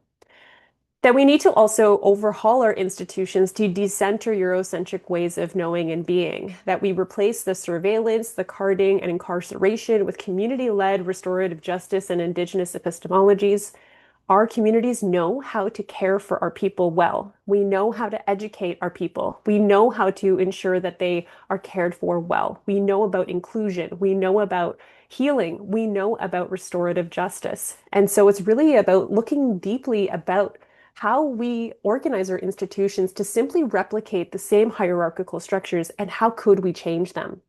That we need to also overhaul our institutions to decenter Eurocentric ways of knowing and being, that we replace the surveillance, the carding, and incarceration with community-led restorative justice and Indigenous epistemologies. Our communities know how to care for our people well. We know how to educate our people. We know how to ensure that they are cared for well. We know about inclusion. We know about healing. We know about restorative justice. And so it's really about looking deeply about how we organize our institutions to simply replicate the same hierarchical structures and how could we change them.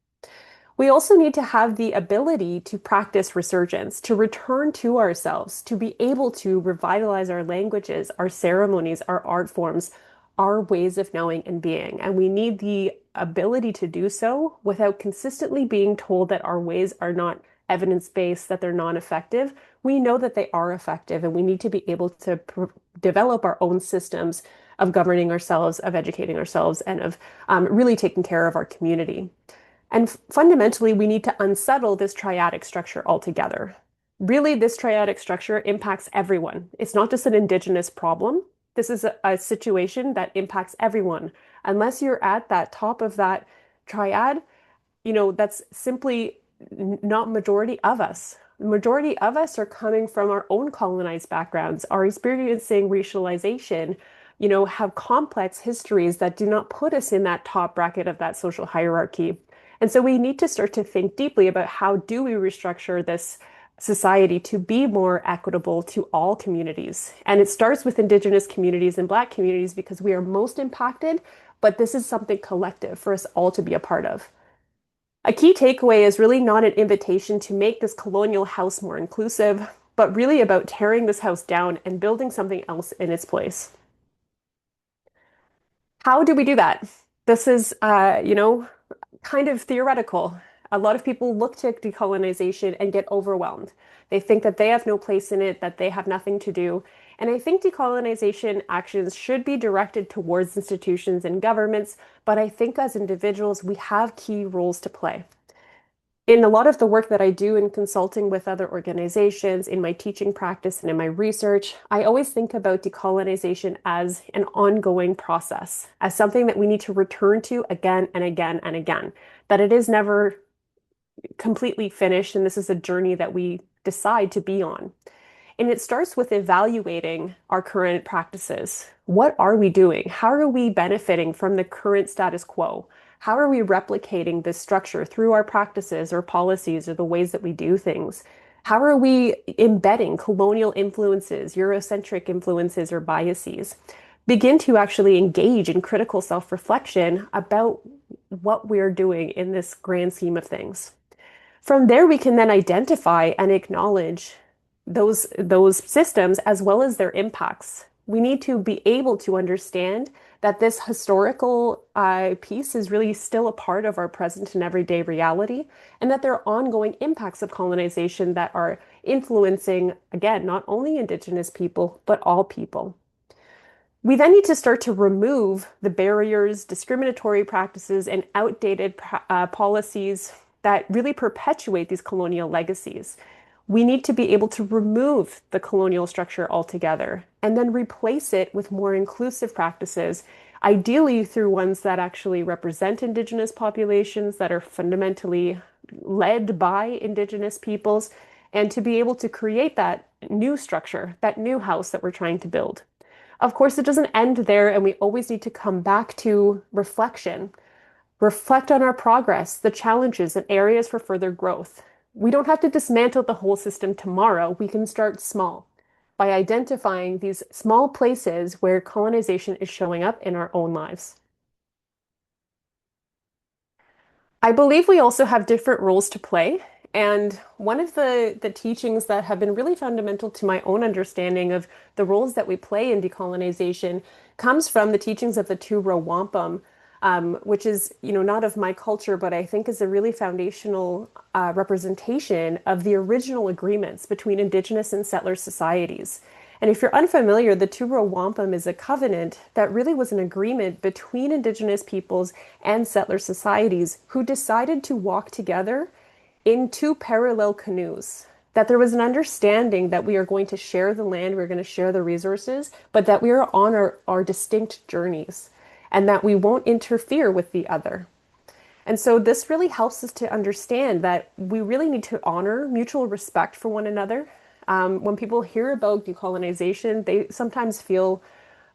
We also need to have the ability to practice resurgence, to return to ourselves, to be able to revitalize our languages, our ceremonies, our art forms, our ways of knowing and being. And we need the ability to do so without consistently being told that our ways are not evidence-based, that they're non-effective. We know that they are effective, and we need to be able to develop our own systems of governing ourselves, of educating ourselves, and of really taking care of our community. And fundamentally, we need to unsettle this triadic structure altogether. Really, this triadic structure impacts everyone. It's not just an Indigenous problem. This is a situation that impacts everyone. Unless you're at that top of that triad, that's simply not majority of us. The majority of us are coming from our own colonized backgrounds, are experiencing racialization, have complex histories that do not put us in that top bracket of that social hierarchy. And so we need to start to think deeply about how do we restructure this society to be more equitable to all communities. And it starts with Indigenous communities and Black communities because we are most impacted, but this is something collective for us all to be a part of. A key takeaway is really not an invitation to make this colonial house more inclusive, but really about tearing this house down and building something else in its place. How do we do that? This is, kind of theoretical. A lot of people look to decolonization and get overwhelmed. They think that they have no place in it, that they have nothing to do. And I think decolonization actions should be directed towards institutions and governments, but I think as individuals, we have key roles to play. In a lot of the work that I do in consulting with other organizations, in my teaching practice and in my research, I always think about decolonization as an ongoing process, as something that we need to return to again and again and again, that it is never completely finished, and this is a journey that we decide to be on. And it starts with evaluating our current practices. What are we doing? How are we benefiting from the current status quo? How are we replicating this structure through our practices or policies or the ways that we do things? How are we embedding colonial influences, Eurocentric influences, or biases? Begin to actually engage in critical self-reflection about what we're doing in this grand scheme of things. From there, we can then identify and acknowledge those systems as well as their impacts. We need to be able to understand that this historical piece is really still a part of our present and everyday reality, and that there are ongoing impacts of colonization that are influencing, again, not only Indigenous people, but all people. We then need to start to remove the barriers, discriminatory practices, and outdated policies that really perpetuate these colonial legacies. We need to be able to remove the colonial structure altogether and then replace it with more inclusive practices, ideally through ones that actually represent Indigenous populations, that are fundamentally led by Indigenous peoples, and to be able to create that new structure, that new house that we're trying to build. Of course, it doesn't end there, and we always need to come back to reflection. Reflect on our progress, the challenges, and areas for further growth. We don't have to dismantle the whole system tomorrow. We can start small by identifying these small places where colonization is showing up in our own lives. I believe we also have different roles to play. And one of the teachings that have been really fundamental to my own understanding of the roles that we play in decolonization comes from the teachings of the two-row wampum, which is, not of my culture, but I think is a really foundational representation of the original agreements between Indigenous and settler societies. And if you're unfamiliar, the two-row wampum is a covenant that really was an agreement between Indigenous peoples and settler societies who decided to walk together in two parallel canoes. That there was an understanding that we are going to share the land, we're going to share the resources, but that we are on our distinct journeys and that we won't interfere with the other. And so this really helps us to understand that we really need to honor mutual respect for one another. When people hear about decolonization, they sometimes feel,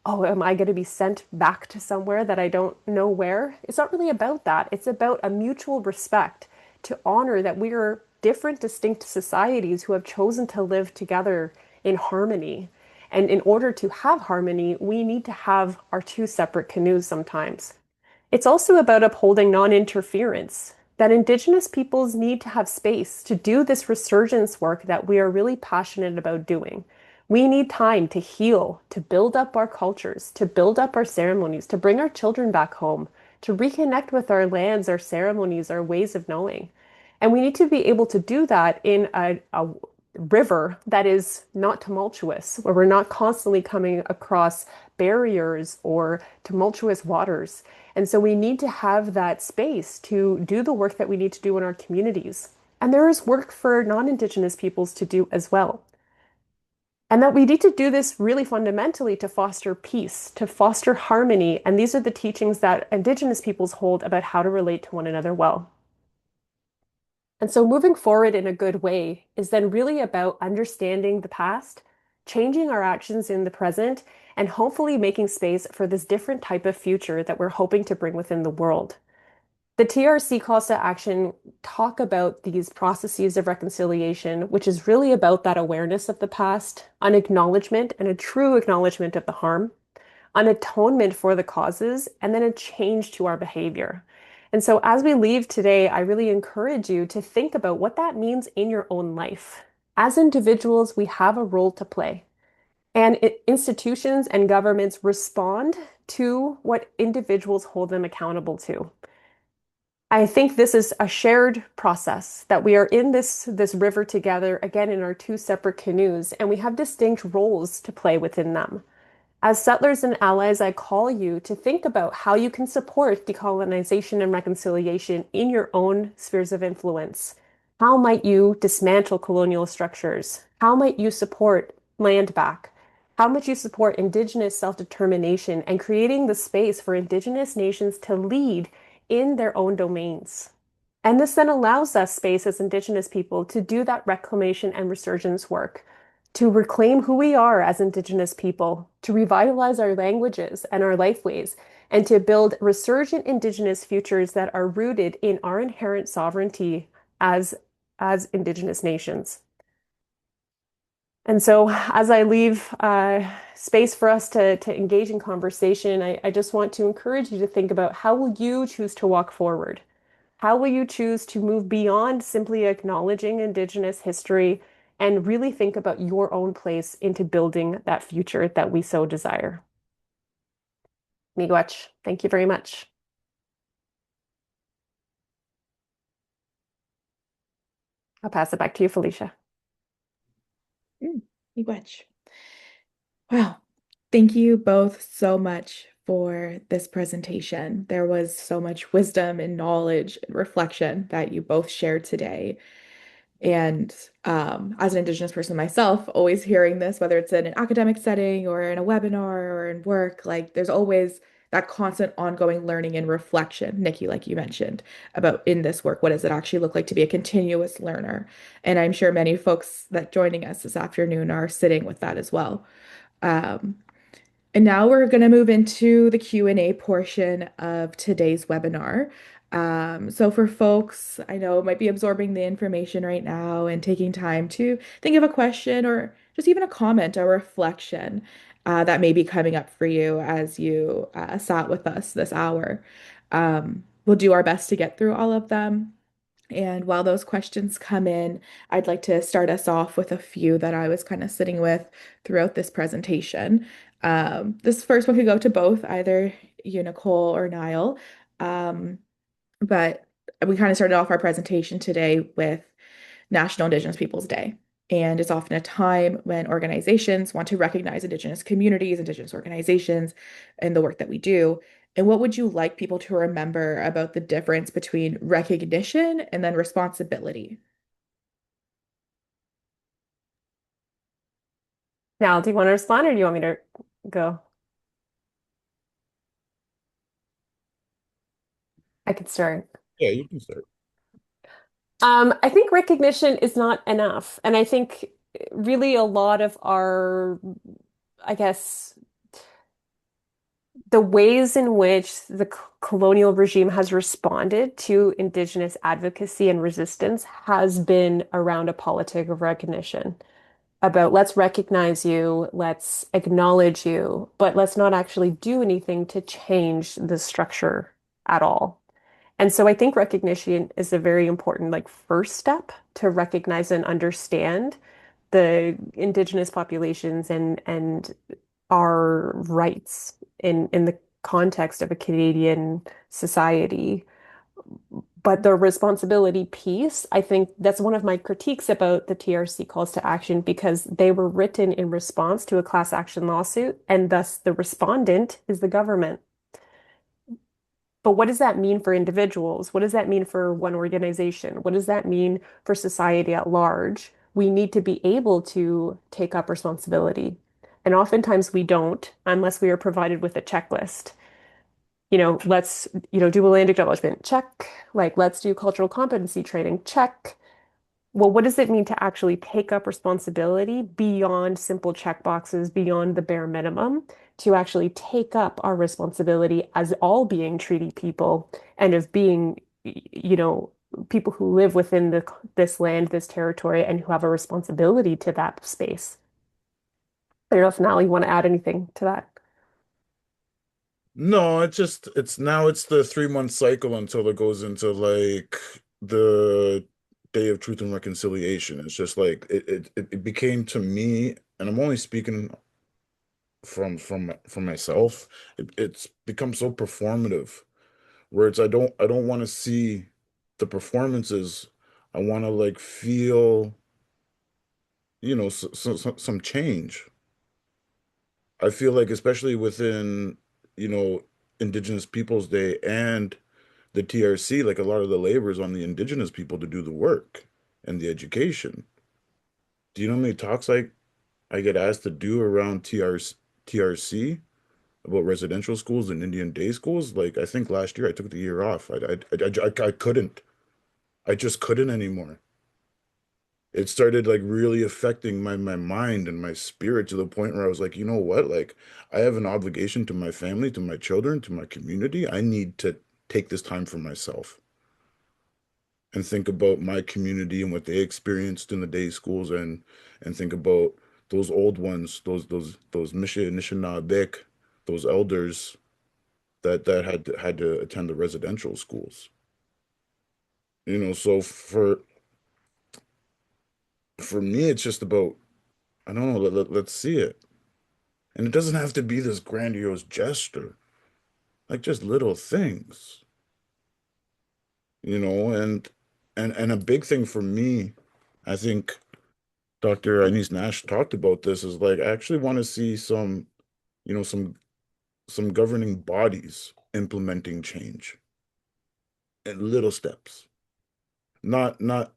oh, am I going to be sent back to somewhere that I don't know where? It's not really about that. It's about a mutual respect to honor that we are different, distinct societies who have chosen to live together in harmony. And in order to have harmony, we need to have our two separate canoes sometimes. It's also about upholding non-interference, that Indigenous peoples need to have space to do this resurgence work that we are really passionate about doing. We need time to heal, to build up our cultures, to build up our ceremonies, to bring our children back home, to reconnect with our lands, our ceremonies, our ways of knowing. And we need to be able to do that in a river that is not tumultuous, where we're not constantly coming across barriers or tumultuous waters. And so we need to have that space to do the work that we need to do in our communities. And there is work for non-Indigenous peoples to do as well. And that we need to do this really fundamentally to foster peace, to foster harmony. And these are the teachings that Indigenous peoples hold about how to relate to one another well. And so moving forward in a good way is then really about understanding the past, changing our actions in the present, and hopefully making space for this different type of future that we're hoping to bring within the world. The TRC calls to action talk about these processes of reconciliation, which is really about that awareness of the past, an acknowledgement and a true acknowledgement of the harm, an atonement for the causes, and then a change to our behavior. And so, as we leave today, I really encourage you to think about what that means in your own life. As individuals, we have a role to play, and institutions and governments respond to what individuals hold them accountable to. I think this is a shared process that we are in this river together, again, in our two separate canoes, and we have distinct roles to play within them. As settlers and allies, I call you to think about how you can support decolonization and reconciliation in your own spheres of influence. How might you dismantle colonial structures? How might you support land back? How might you support Indigenous self-determination and creating the space for Indigenous nations to lead in their own domains? And this then allows us space as Indigenous people to do that reclamation and resurgence work, to reclaim who we are as Indigenous people, to revitalize our languages and our lifeways, and to build resurgent Indigenous futures that are rooted in our inherent sovereignty as, as Indigenous nations. And so, as I leave space for us to engage in conversation, I just want to encourage you to think about how will you choose to walk forward? How will you choose to move beyond simply acknowledging Indigenous history and really think about your own place into building that future that we so desire? Miigwech, thank you very much. I'll pass it back to you, Felicia. Miigwech. Wow. Thank you both so much for this presentation. There was so much wisdom and knowledge and reflection that you both shared today. And as an Indigenous person myself, always hearing this, whether it's in an academic setting or in a webinar or in work, like there's always that constant ongoing learning and reflection, Nikki, like you mentioned, about in this work, what does it actually look like to be a continuous learner? And I'm sure many folks that joining us this afternoon are sitting with that as well. Um, and now we're going to move into the Q&A portion of today's webinar. So for folks, I know might be absorbing the information right now and taking time to think of a question or just even a comment or reflection that may be coming up for you as you sat with us this hour. We'll do our best to get through all of them. And while those questions come in, I'd like to start us off with a few that I was kind of sitting with throughout this presentation. This first one could go to both, either you, Nicole, or Nyle. Um, but we kind of started off our presentation today with National Indigenous Peoples Day. And it's often a time when organizations want to recognize Indigenous communities, Indigenous organizations, and the work that we do. And what would you like people to remember about the difference between recognition and then responsibility? Now, do you want to respond or do you want me to go? I could start. Yeah, you can start. I think recognition is not enough. And I think really a lot of our, I guess, the ways in which the colonial regime has responded to Indigenous advocacy and resistance has been around a politic of recognition, about let's recognize you, let's acknowledge you, but let's not actually do anything to change the structure at all. And so I think recognition is a very important like first step to recognize and understand the Indigenous populations and our rights in the context of a Canadian society. But the responsibility piece, I think that's one of my critiques about the TRC calls to action because they were written in response to a class action lawsuit, and thus the respondent is the government. But what does that mean for individuals? What does that mean for one organization? What does that mean for society at large? We need to be able to take up responsibility. And oftentimes we don't unless we are provided with a checklist. Let's, do a land acknowledgement, check. Like, let's do cultural competency training, check. Well, what does it mean to actually take up responsibility beyond simple check boxes, beyond the bare minimum, to actually take up our responsibility as all being treaty people and as being, people who live within this land, this territory, and who have a responsibility to that space? I don't know if Nally, you want to add anything to that? No, it's the 3 month cycle until it goes into like the Day of Truth and Reconciliation. It's just like it became to me, and I'm only speaking from myself. It's become so performative where it's I don't want to see the performances. I want to like feel, some change. I feel like especially within, you know, Indigenous Peoples Day and the TRC, like a lot of the labor is on the Indigenous people to do the work and the education. Do you know how many talks I get asked to do around TRC about residential schools and Indian day schools? Like I think last year I took the year off. I couldn't. I just couldn't anymore. It started like really affecting my mind and my spirit to the point where I was like, you know what? Like I have an obligation to my family, to my children, to my community. I need to take this time for myself and think about my community and what they experienced in the day schools and think about those old ones, those Anishinaabe, those elders that had to attend the residential schools. So for me, it's just about I don't know. Let's see it. And it doesn't have to be this grandiose gesture, like just little things, and a big thing for me, I think Dr. Ineese-Nash talked about this is like I actually want to see some, you know, some governing bodies implementing change in little steps, not not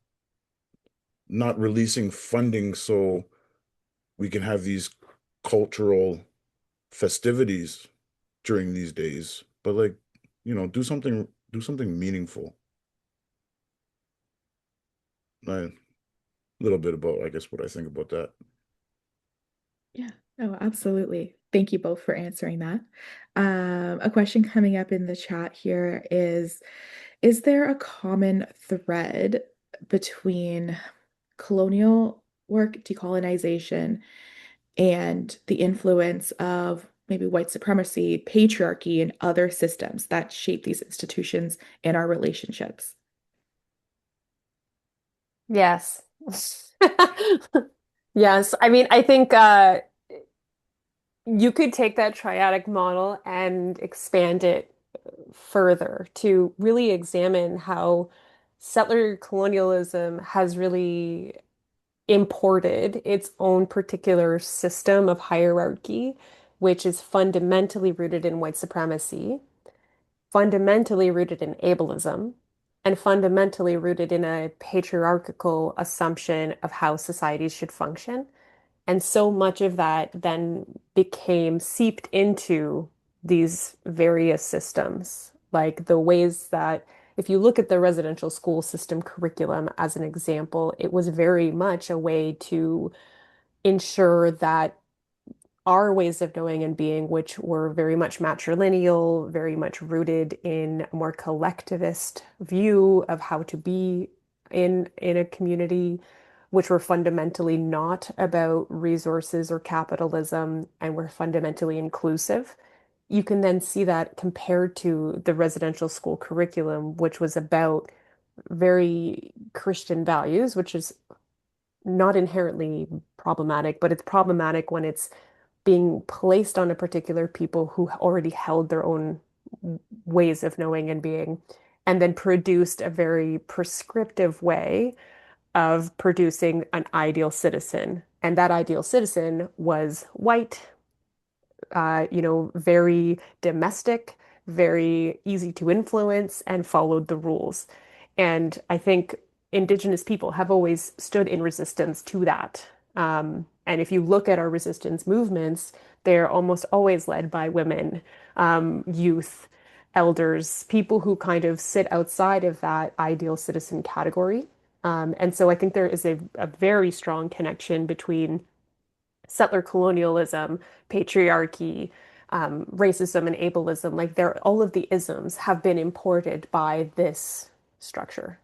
not releasing funding so we can have these cultural festivities during these days, but like, do something meaningful. A little bit about, I guess, what I think about that. Yeah, no, absolutely. Thank you both for answering that. A question coming up in the chat here is there a common thread between colonial work, decolonization, and the influence of maybe white supremacy, patriarchy, and other systems that shape these institutions and our relationships? Yes. Yes. I mean, I think you could take that triadic model and expand it further to really examine how settler colonialism has really imported its own particular system of hierarchy, which is fundamentally rooted in white supremacy, fundamentally rooted in ableism, and fundamentally rooted in a patriarchal assumption of how societies should function. And so much of that then became seeped into these various systems, like the ways that, if you look at the residential school system curriculum as an example, it was very much a way to ensure that our ways of knowing and being, which were very much matrilineal, very much rooted in a more collectivist view of how to be in a community, which were fundamentally not about resources or capitalism and were fundamentally inclusive. You can then see that compared to the residential school curriculum, which was about very Christian values, which is not inherently problematic, but it's problematic when it's being placed on a particular people who already held their own ways of knowing and being. and then produced a very prescriptive way of producing an ideal citizen. And that ideal citizen was white, very domestic, very easy to influence, and followed the rules. And I think Indigenous people have always stood in resistance to that. And if you look at our resistance movements, they're almost always led by women, youth, elders, people who kind of sit outside of that ideal citizen category. And so I think there is a very strong connection between settler colonialism, patriarchy, racism, and ableism. Like they're all of the isms have been imported by this structure.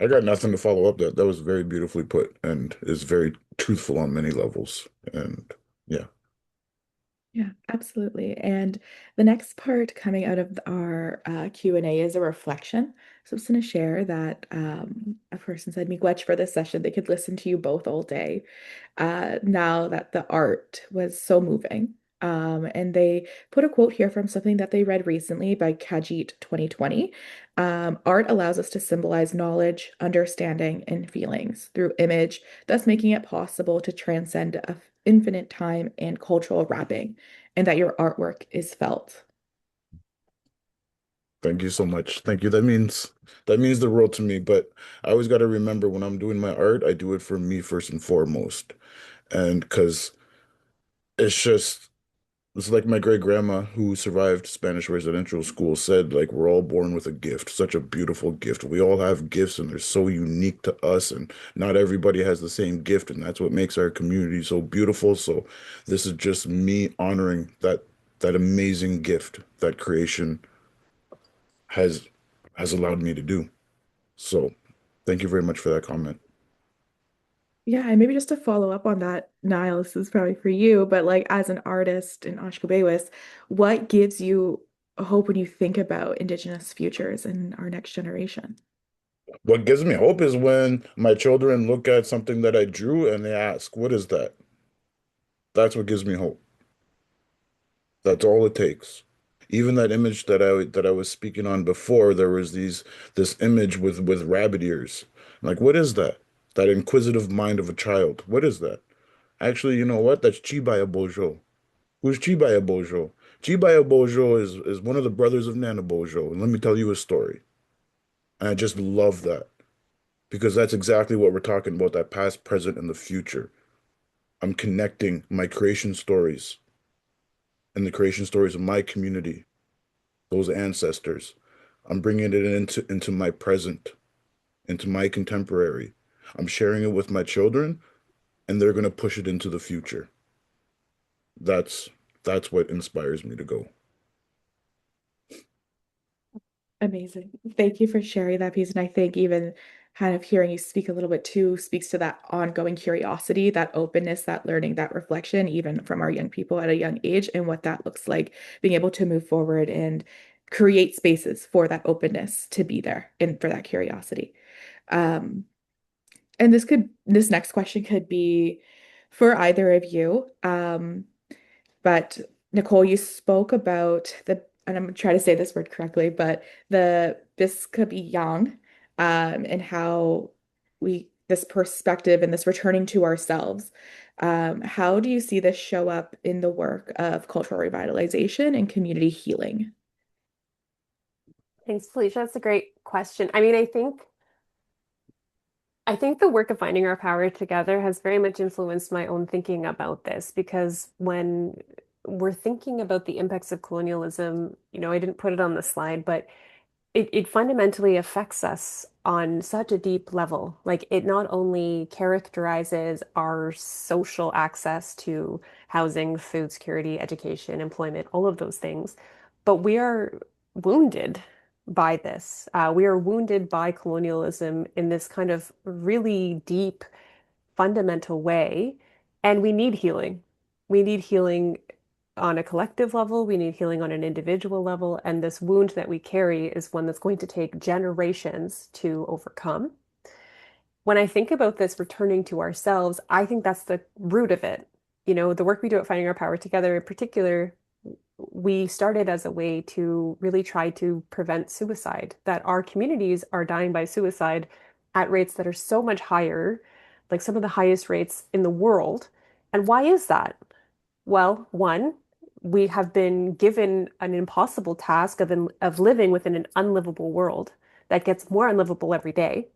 I got nothing to follow up that. That was very beautifully put and is very truthful on many levels. And yeah, Yeah, absolutely. And the next part coming out of our Q&A is a reflection. So I'm just going to share that a person said, Miigwech for this session. They could listen to you both all day. Now that the art was so moving. And they put a quote here from something that they read recently by Kajit 2020. Art allows us to symbolize knowledge, understanding, and feelings through image, thus making it possible to transcend a infinite time and cultural wrapping, and that your artwork is felt. thank you so much. Thank you. That means the world to me. But I always got to remember when I'm doing my art, I do it for me first and foremost. And because it's just it's like my great grandma who survived Spanish residential school said, like, we're all born with a gift, such a beautiful gift. We all have gifts and they're so unique to us, and not everybody has the same gift, and that's what makes our community so beautiful. So this is just me honoring that amazing gift that creation has has allowed me to do. So thank you very much for that comment. Yeah, and maybe just to follow up on that, Nyle, this is probably for you, but like as an artist in Ashkabewis, what gives you hope when you think about Indigenous futures and our next generation? What gives me hope is when my children look at something that I drew and they ask, what is that? That's what gives me hope. That's all it takes. Even that image that I was speaking on before, there was this image with rabbit ears. Like, what is that? That inquisitive mind of a child. What is that? Actually, you know what? That's Chibaya Bojo. Who's Chibaya Bojo? Chibaya Bojo is one of the brothers of Nana Bojo. And let me tell you a story. And I just love that because that's exactly what we're talking about, that past, present, and the future. I'm connecting my creation stories and the creation stories of my community, those ancestors. I'm bringing it into my present, into my contemporary. I'm sharing it with my children, and they're going to push it into the future. That's that's what inspires me to go. Amazing. Thank you for sharing that piece. And I think even kind of hearing you speak a little bit too speaks to that ongoing curiosity, that openness, that learning, that reflection, even from our young people at a young age, and what that looks like, being able to move forward and create spaces for that openness to be there and for that curiosity. Um, and this next question could be for either of you. But Nicole, you spoke about and I'm gonna try to say this word correctly, but the Biskabi and how this perspective and this returning to ourselves. How do you see this show up in the work of cultural revitalization and community healing? Thanks, Felicia. That's a great question. I mean, I think the work of finding our power together has very much influenced my own thinking about this because when we're thinking about the impacts of colonialism, I didn't put it on the slide, but it fundamentally affects us on such a deep level. Like it not only characterizes our social access to housing, food security, education, employment, all of those things, but we are wounded by this. We are wounded by colonialism in this kind of really deep, fundamental way, and we need healing. We need healing on a collective level, we need healing on an individual level, and this wound that we carry is one that's going to take generations to overcome. When I think about this returning to ourselves, I think that's the root of it. The work we do at Finding Our Power Together in particular, we started as a way to really try to prevent suicide, that our communities are dying by suicide at rates that are so much higher, like some of the highest rates in the world. And why is that? Well, one, we have been given an impossible task of living within an unlivable world that gets more unlivable every day.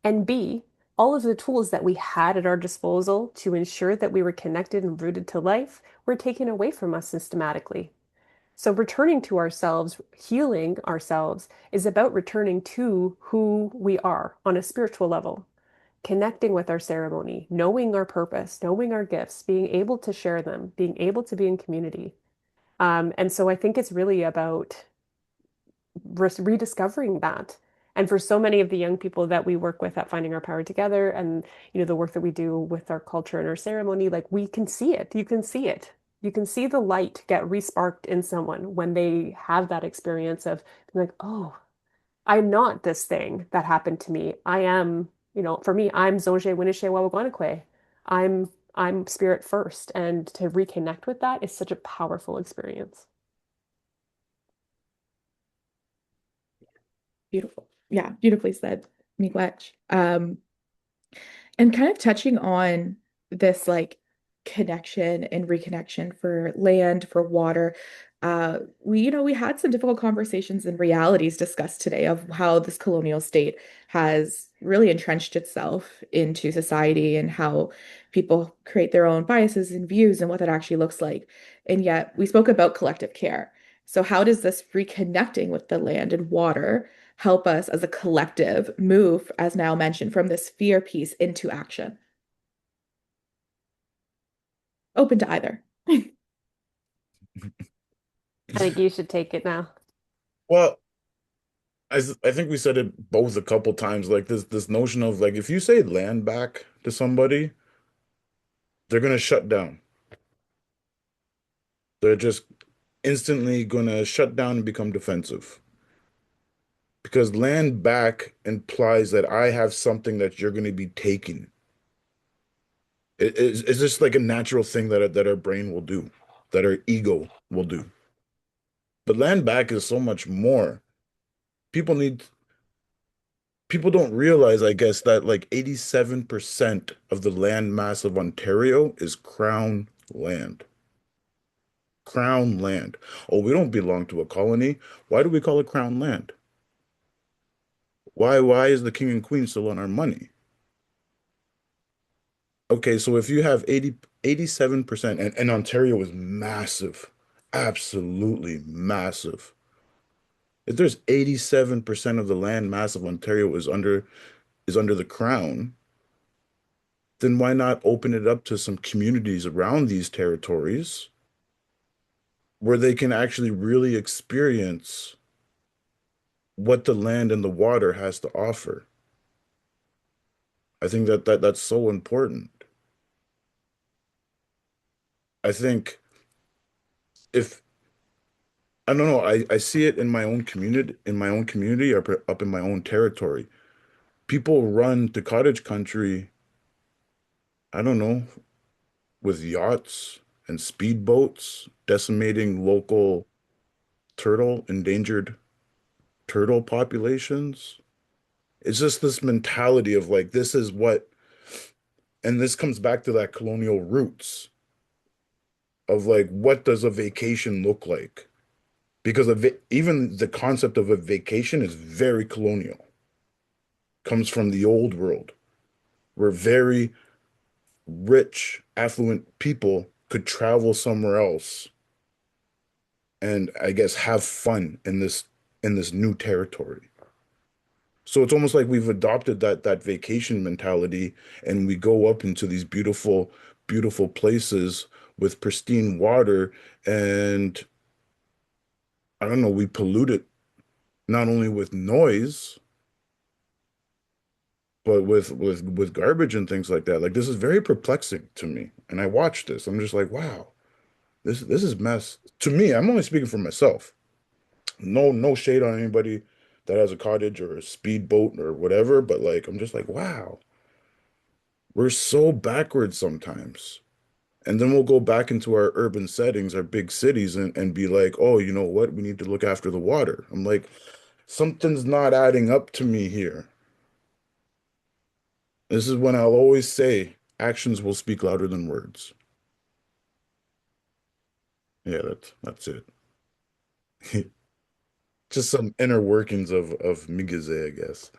And B, all of the tools that we had at our disposal to ensure that we were connected and rooted to life were taken away from us systematically. So, returning to ourselves, healing ourselves, is about returning to who we are on a spiritual level, connecting with our ceremony, knowing our purpose, knowing our gifts, being able to share them, being able to be in community. And so I think it's really about rediscovering that. And for so many of the young people that we work with at Finding Our Power Together and the work that we do with our culture and our ceremony, like we can see it. You can see it. You can see the light get resparked in someone when they have that experience of being like, oh, I'm not this thing that happened to me. I am, for me, I'm Zonje Winishe Wawaguanakwe. I'm spirit first. And to reconnect with that is such a powerful experience. Beautiful. Yeah, beautifully said, Miigwech. And kind of touching on this like connection and reconnection for land, for water. We had some difficult conversations and realities discussed today of how this colonial state has really entrenched itself into society and how people create their own biases and views and what that actually looks like. And yet we spoke about collective care. So how does this reconnecting with the land and water help us as a collective move, as now mentioned, from this fear piece into action? Open to either. I think you should take it now. Well, I think we said it both a couple times, like this notion of like if you say land back to somebody, they're gonna shut down. They're just instantly gonna shut down and become defensive. Because land back implies that I have something that you're gonna be taking. It's just like a natural thing that our brain will do, that our ego will do. But land back is so much more. People need people don't realize, I guess, that like 87% of the land mass of Ontario is crown land. Crown land. Oh, we don't belong to a colony. Why do we call it crown land? Why is the king and queen still on our money? Okay, so if you have 87%, and Ontario is massive, absolutely massive. If there's 87% of the land mass of Ontario is under the crown, then why not open it up to some communities around these territories where they can actually really experience what the land and the water has to offer? I think that's so important. I think if I don't know, I see it in my own community, up in my own territory. People run to cottage country, I don't know, with yachts and speedboats, decimating local endangered turtle populations. It's just this mentality of like, this is what, and this comes back to that colonial roots of like, what does a vacation look like? Because even the concept of a vacation is very colonial, comes from the old world, where very rich, affluent people could travel somewhere else and I guess have fun in this new territory. So it's almost like we've adopted that vacation mentality and we go up into these beautiful, beautiful places with pristine water and I don't know, we pollute it not only with noise, but with garbage and things like that. Like this is very perplexing to me. And I watch this. I'm just like, wow, this is mess. To me, I'm only speaking for myself. No shade on anybody that has a cottage or a speedboat or whatever, but like I'm just like, wow, we're so backwards sometimes. And then we'll go back into our urban settings, our big cities, and be like, oh, you know what? We need to look after the water. I'm like, something's not adding up to me here. This is when I'll always say actions will speak louder than words. Yeah, that's it. Just some inner workings of Miigizi, I guess.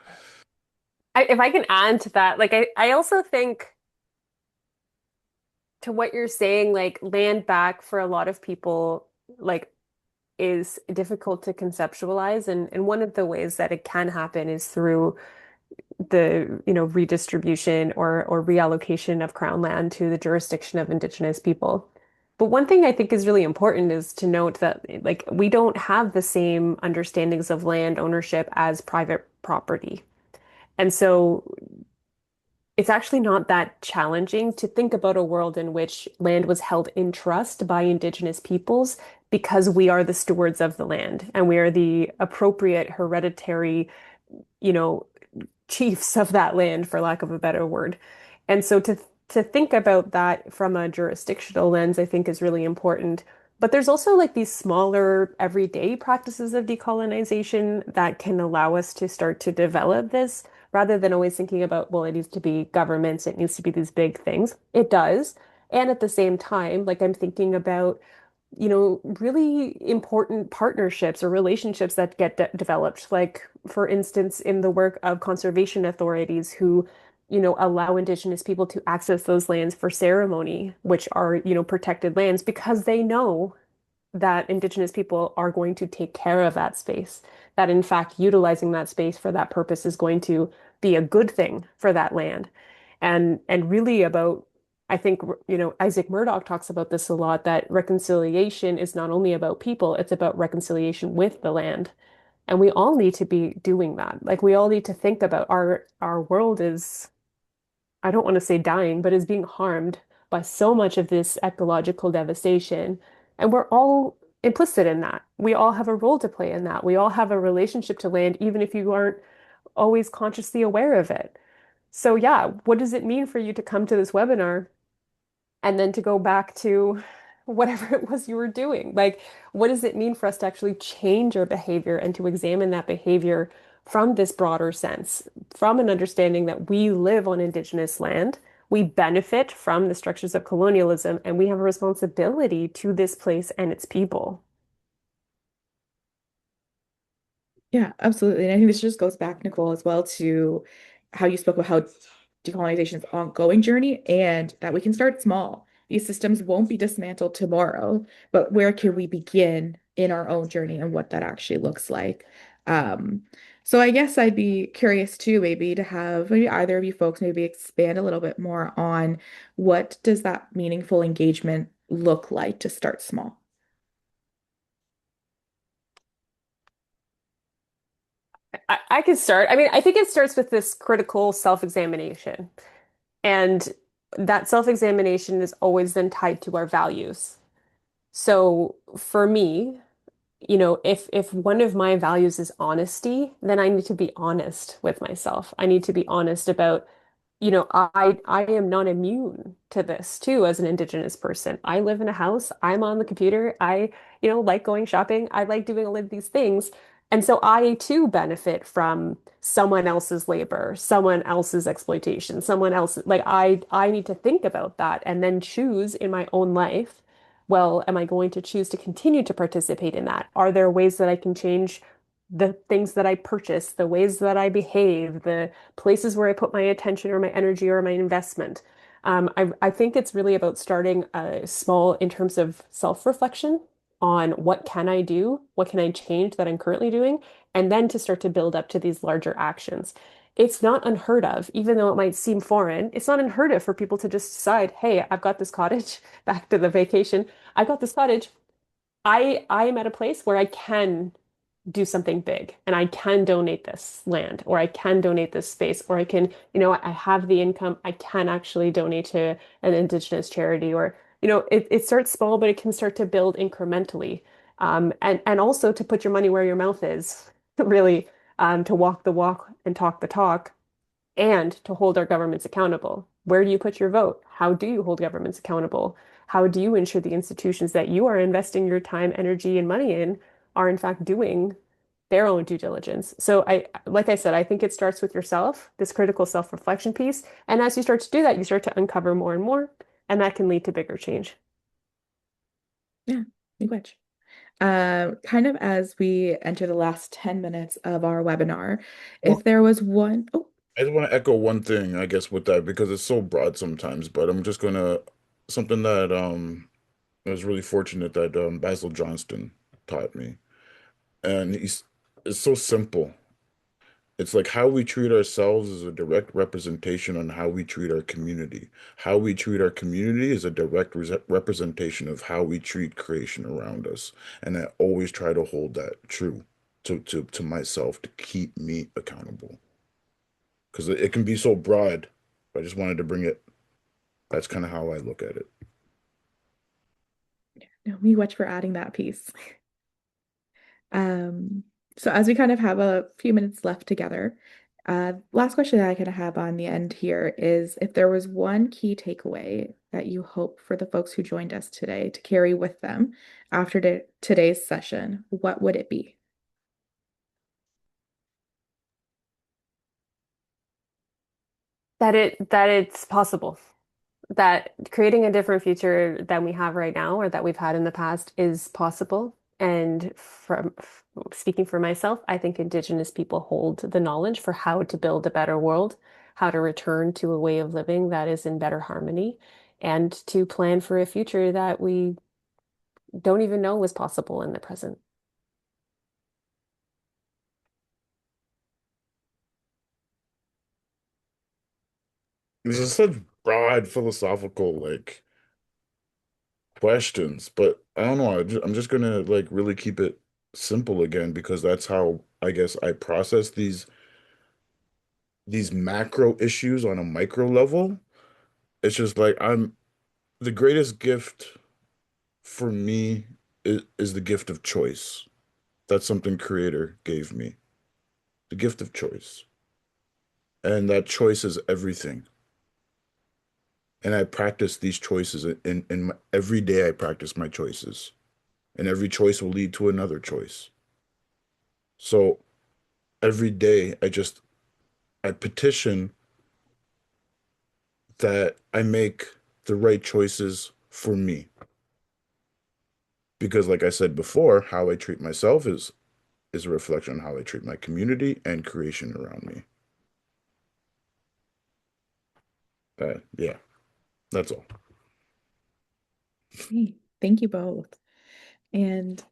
If I can add to that, like I also think to what you're saying, like land back for a lot of people, like is difficult to conceptualize. And one of the ways that it can happen is through the, redistribution or reallocation of crown land to the jurisdiction of Indigenous people. But one thing I think is really important is to note that like we don't have the same understandings of land ownership as private property. And so it's actually not that challenging to think about a world in which land was held in trust by Indigenous peoples because we are the stewards of the land and we are the appropriate hereditary, you know, chiefs of that land, for lack of a better word. And so to think about that from a jurisdictional lens, I think is really important. But there's also like these smaller everyday practices of decolonization that can allow us to start to develop this rather than always thinking about, well, it needs to be governments, it needs to be these big things. It does. And at the same time, like I'm thinking about really important partnerships or relationships that get developed. Like, for instance, in the work of conservation authorities who, allow Indigenous people to access those lands for ceremony, which are, protected lands because they know that Indigenous people are going to take care of that space, that in fact, utilizing that space for that purpose is going to be a good thing for that land. And really about, I think, Isaac Murdoch talks about this a lot, that reconciliation is not only about people, it's about reconciliation with the land. And we all need to be doing that. Like we all need to think about our world is, I don't want to say dying, but is being harmed by so much of this ecological devastation. And we're all implicit in that. We all have a role to play in that. We all have a relationship to land, even if you aren't always consciously aware of it. So, yeah, what does it mean for you to come to this webinar and then to go back to whatever it was you were doing? Like, what does it mean for us to actually change our behavior and to examine that behavior from this broader sense, from an understanding that we live on Indigenous land, we benefit from the structures of colonialism, and we have a responsibility to this place and its people. Yeah, absolutely. And I think this just goes back, Nicole, as well to how you spoke about how decolonization is an ongoing journey and that we can start small. These systems won't be dismantled tomorrow, but where can we begin in our own journey and what that actually looks like? Um, so I guess I'd be curious too, maybe to have maybe either of you folks maybe expand a little bit more on what does that meaningful engagement look like to start small? I could start. I mean, I think it starts with this critical self-examination. And that self-examination is always then tied to our values. So for me, if one of my values is honesty, then I need to be honest with myself. I need to be honest about, I am not immune to this too as an Indigenous person. I live in a house, I'm on the computer, I, like going shopping, I like doing all of these things. And so I too benefit from someone else's labor, someone else's exploitation, someone else like I need to think about that and then choose in my own life, well, am I going to choose to continue to participate in that? Are there ways that I can change the things that I purchase, the ways that I behave, the places where I put my attention or my energy or my investment? I think it's really about starting small in terms of self-reflection on what can I do, what can I change that I'm currently doing, and then to start to build up to these larger actions. It's not unheard of, even though it might seem foreign, it's not unheard of for people to just decide, hey, I've got this cottage, back to the vacation, I got this cottage. I am at a place where I can do something big and I can donate this land or I can donate this space or I can, I have the income, I can actually donate to an Indigenous charity or, it starts small, but it can start to build incrementally. And also to put your money where your mouth is, really, to walk the walk and talk the talk and to hold our governments accountable. Where do you put your vote? How do you hold governments accountable? How do you ensure the institutions that you are investing your time, energy, and money in are in fact doing their own due diligence? So like I said, I think it starts with yourself, this critical self-reflection piece. And as you start to do that, you start to uncover more and more, and that can lead to bigger change. Yeah, miigwech. Kind of as we enter the last 10 minutes of our webinar, if Well, there was one, oh, I just want to echo one thing, I guess, with that because it's so broad sometimes. But I'm just gonna something that I was really fortunate that Basil Johnston taught me, and he's it's so simple. It's like how we treat ourselves is a direct representation on how we treat our community. How we treat our community is a direct representation of how we treat creation around us. And I always try to hold that true to myself to keep me accountable. Because it can be so broad. I just wanted to bring it. That's kind of how I look at it. no, miigwech for adding that piece. Um, so as we kind of have a few minutes left together, last question that I kind of have on the end here is if there was one key takeaway that you hope for the folks who joined us today to carry with them after today's session, what would it be? That it's possible. That creating a different future than we have right now or that we've had in the past is possible. And speaking for myself, I think Indigenous people hold the knowledge for how to build a better world, how to return to a way of living that is in better harmony, and to plan for a future that we don't even know was possible in the present. This is such broad philosophical questions, but I don't know. I'm just gonna like really keep it simple again because that's how I guess I process these macro issues on a micro level. It's just like I'm the greatest gift for me is the gift of choice. That's something Creator gave me. The gift of choice. And that choice is everything. And I practice these choices every day I practice my choices. And every choice will lead to another choice. So every day I petition that I make the right choices for me. Because like I said before, how I treat myself is a reflection on how I treat my community and creation around me. Yeah, that's all. Hey, thank you both. And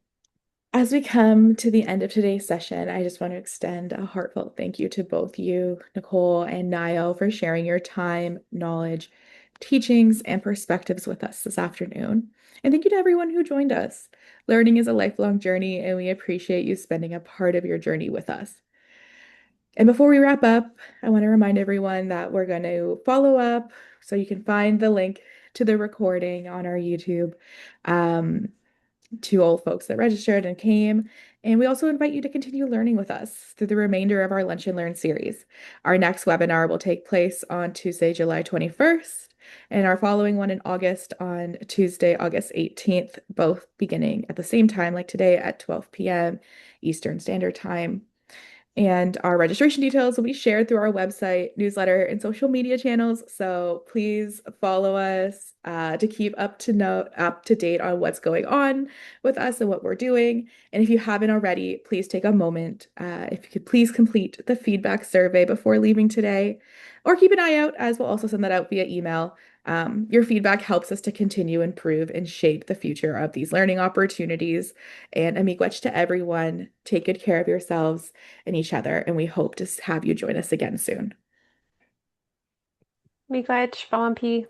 as we come to the end of today's session, I just want to extend a heartfelt thank you to both you, Nicole and Nyle, for sharing your time, knowledge, teachings, and perspectives with us this afternoon. And thank you to everyone who joined us. Learning is a lifelong journey, and we appreciate you spending a part of your journey with us. And before we wrap up, I want to remind everyone that we're going to follow up so you can find the link to the recording on our YouTube. Um, to all folks that registered and came. And we also invite you to continue learning with us through the remainder of our Lunch and Learn series. Our next webinar will take place on Tuesday, July 21st, and our following one in August on Tuesday, August 18th, both beginning at the same time, like today at 12 p.m. Eastern Standard Time. And our registration details will be shared through our website, newsletter, and social media channels. So please follow us to keep up to date on what's going on with us and what we're doing. And if you haven't already, please take a moment. If you could please complete the feedback survey before leaving today, or keep an eye out as we'll also send that out via email. Your feedback helps us to continue, improve, and shape the future of these learning opportunities. And a miigwech to everyone. Take good care of yourselves and each other, and we hope to have you join us again soon. Miigwech, Phi.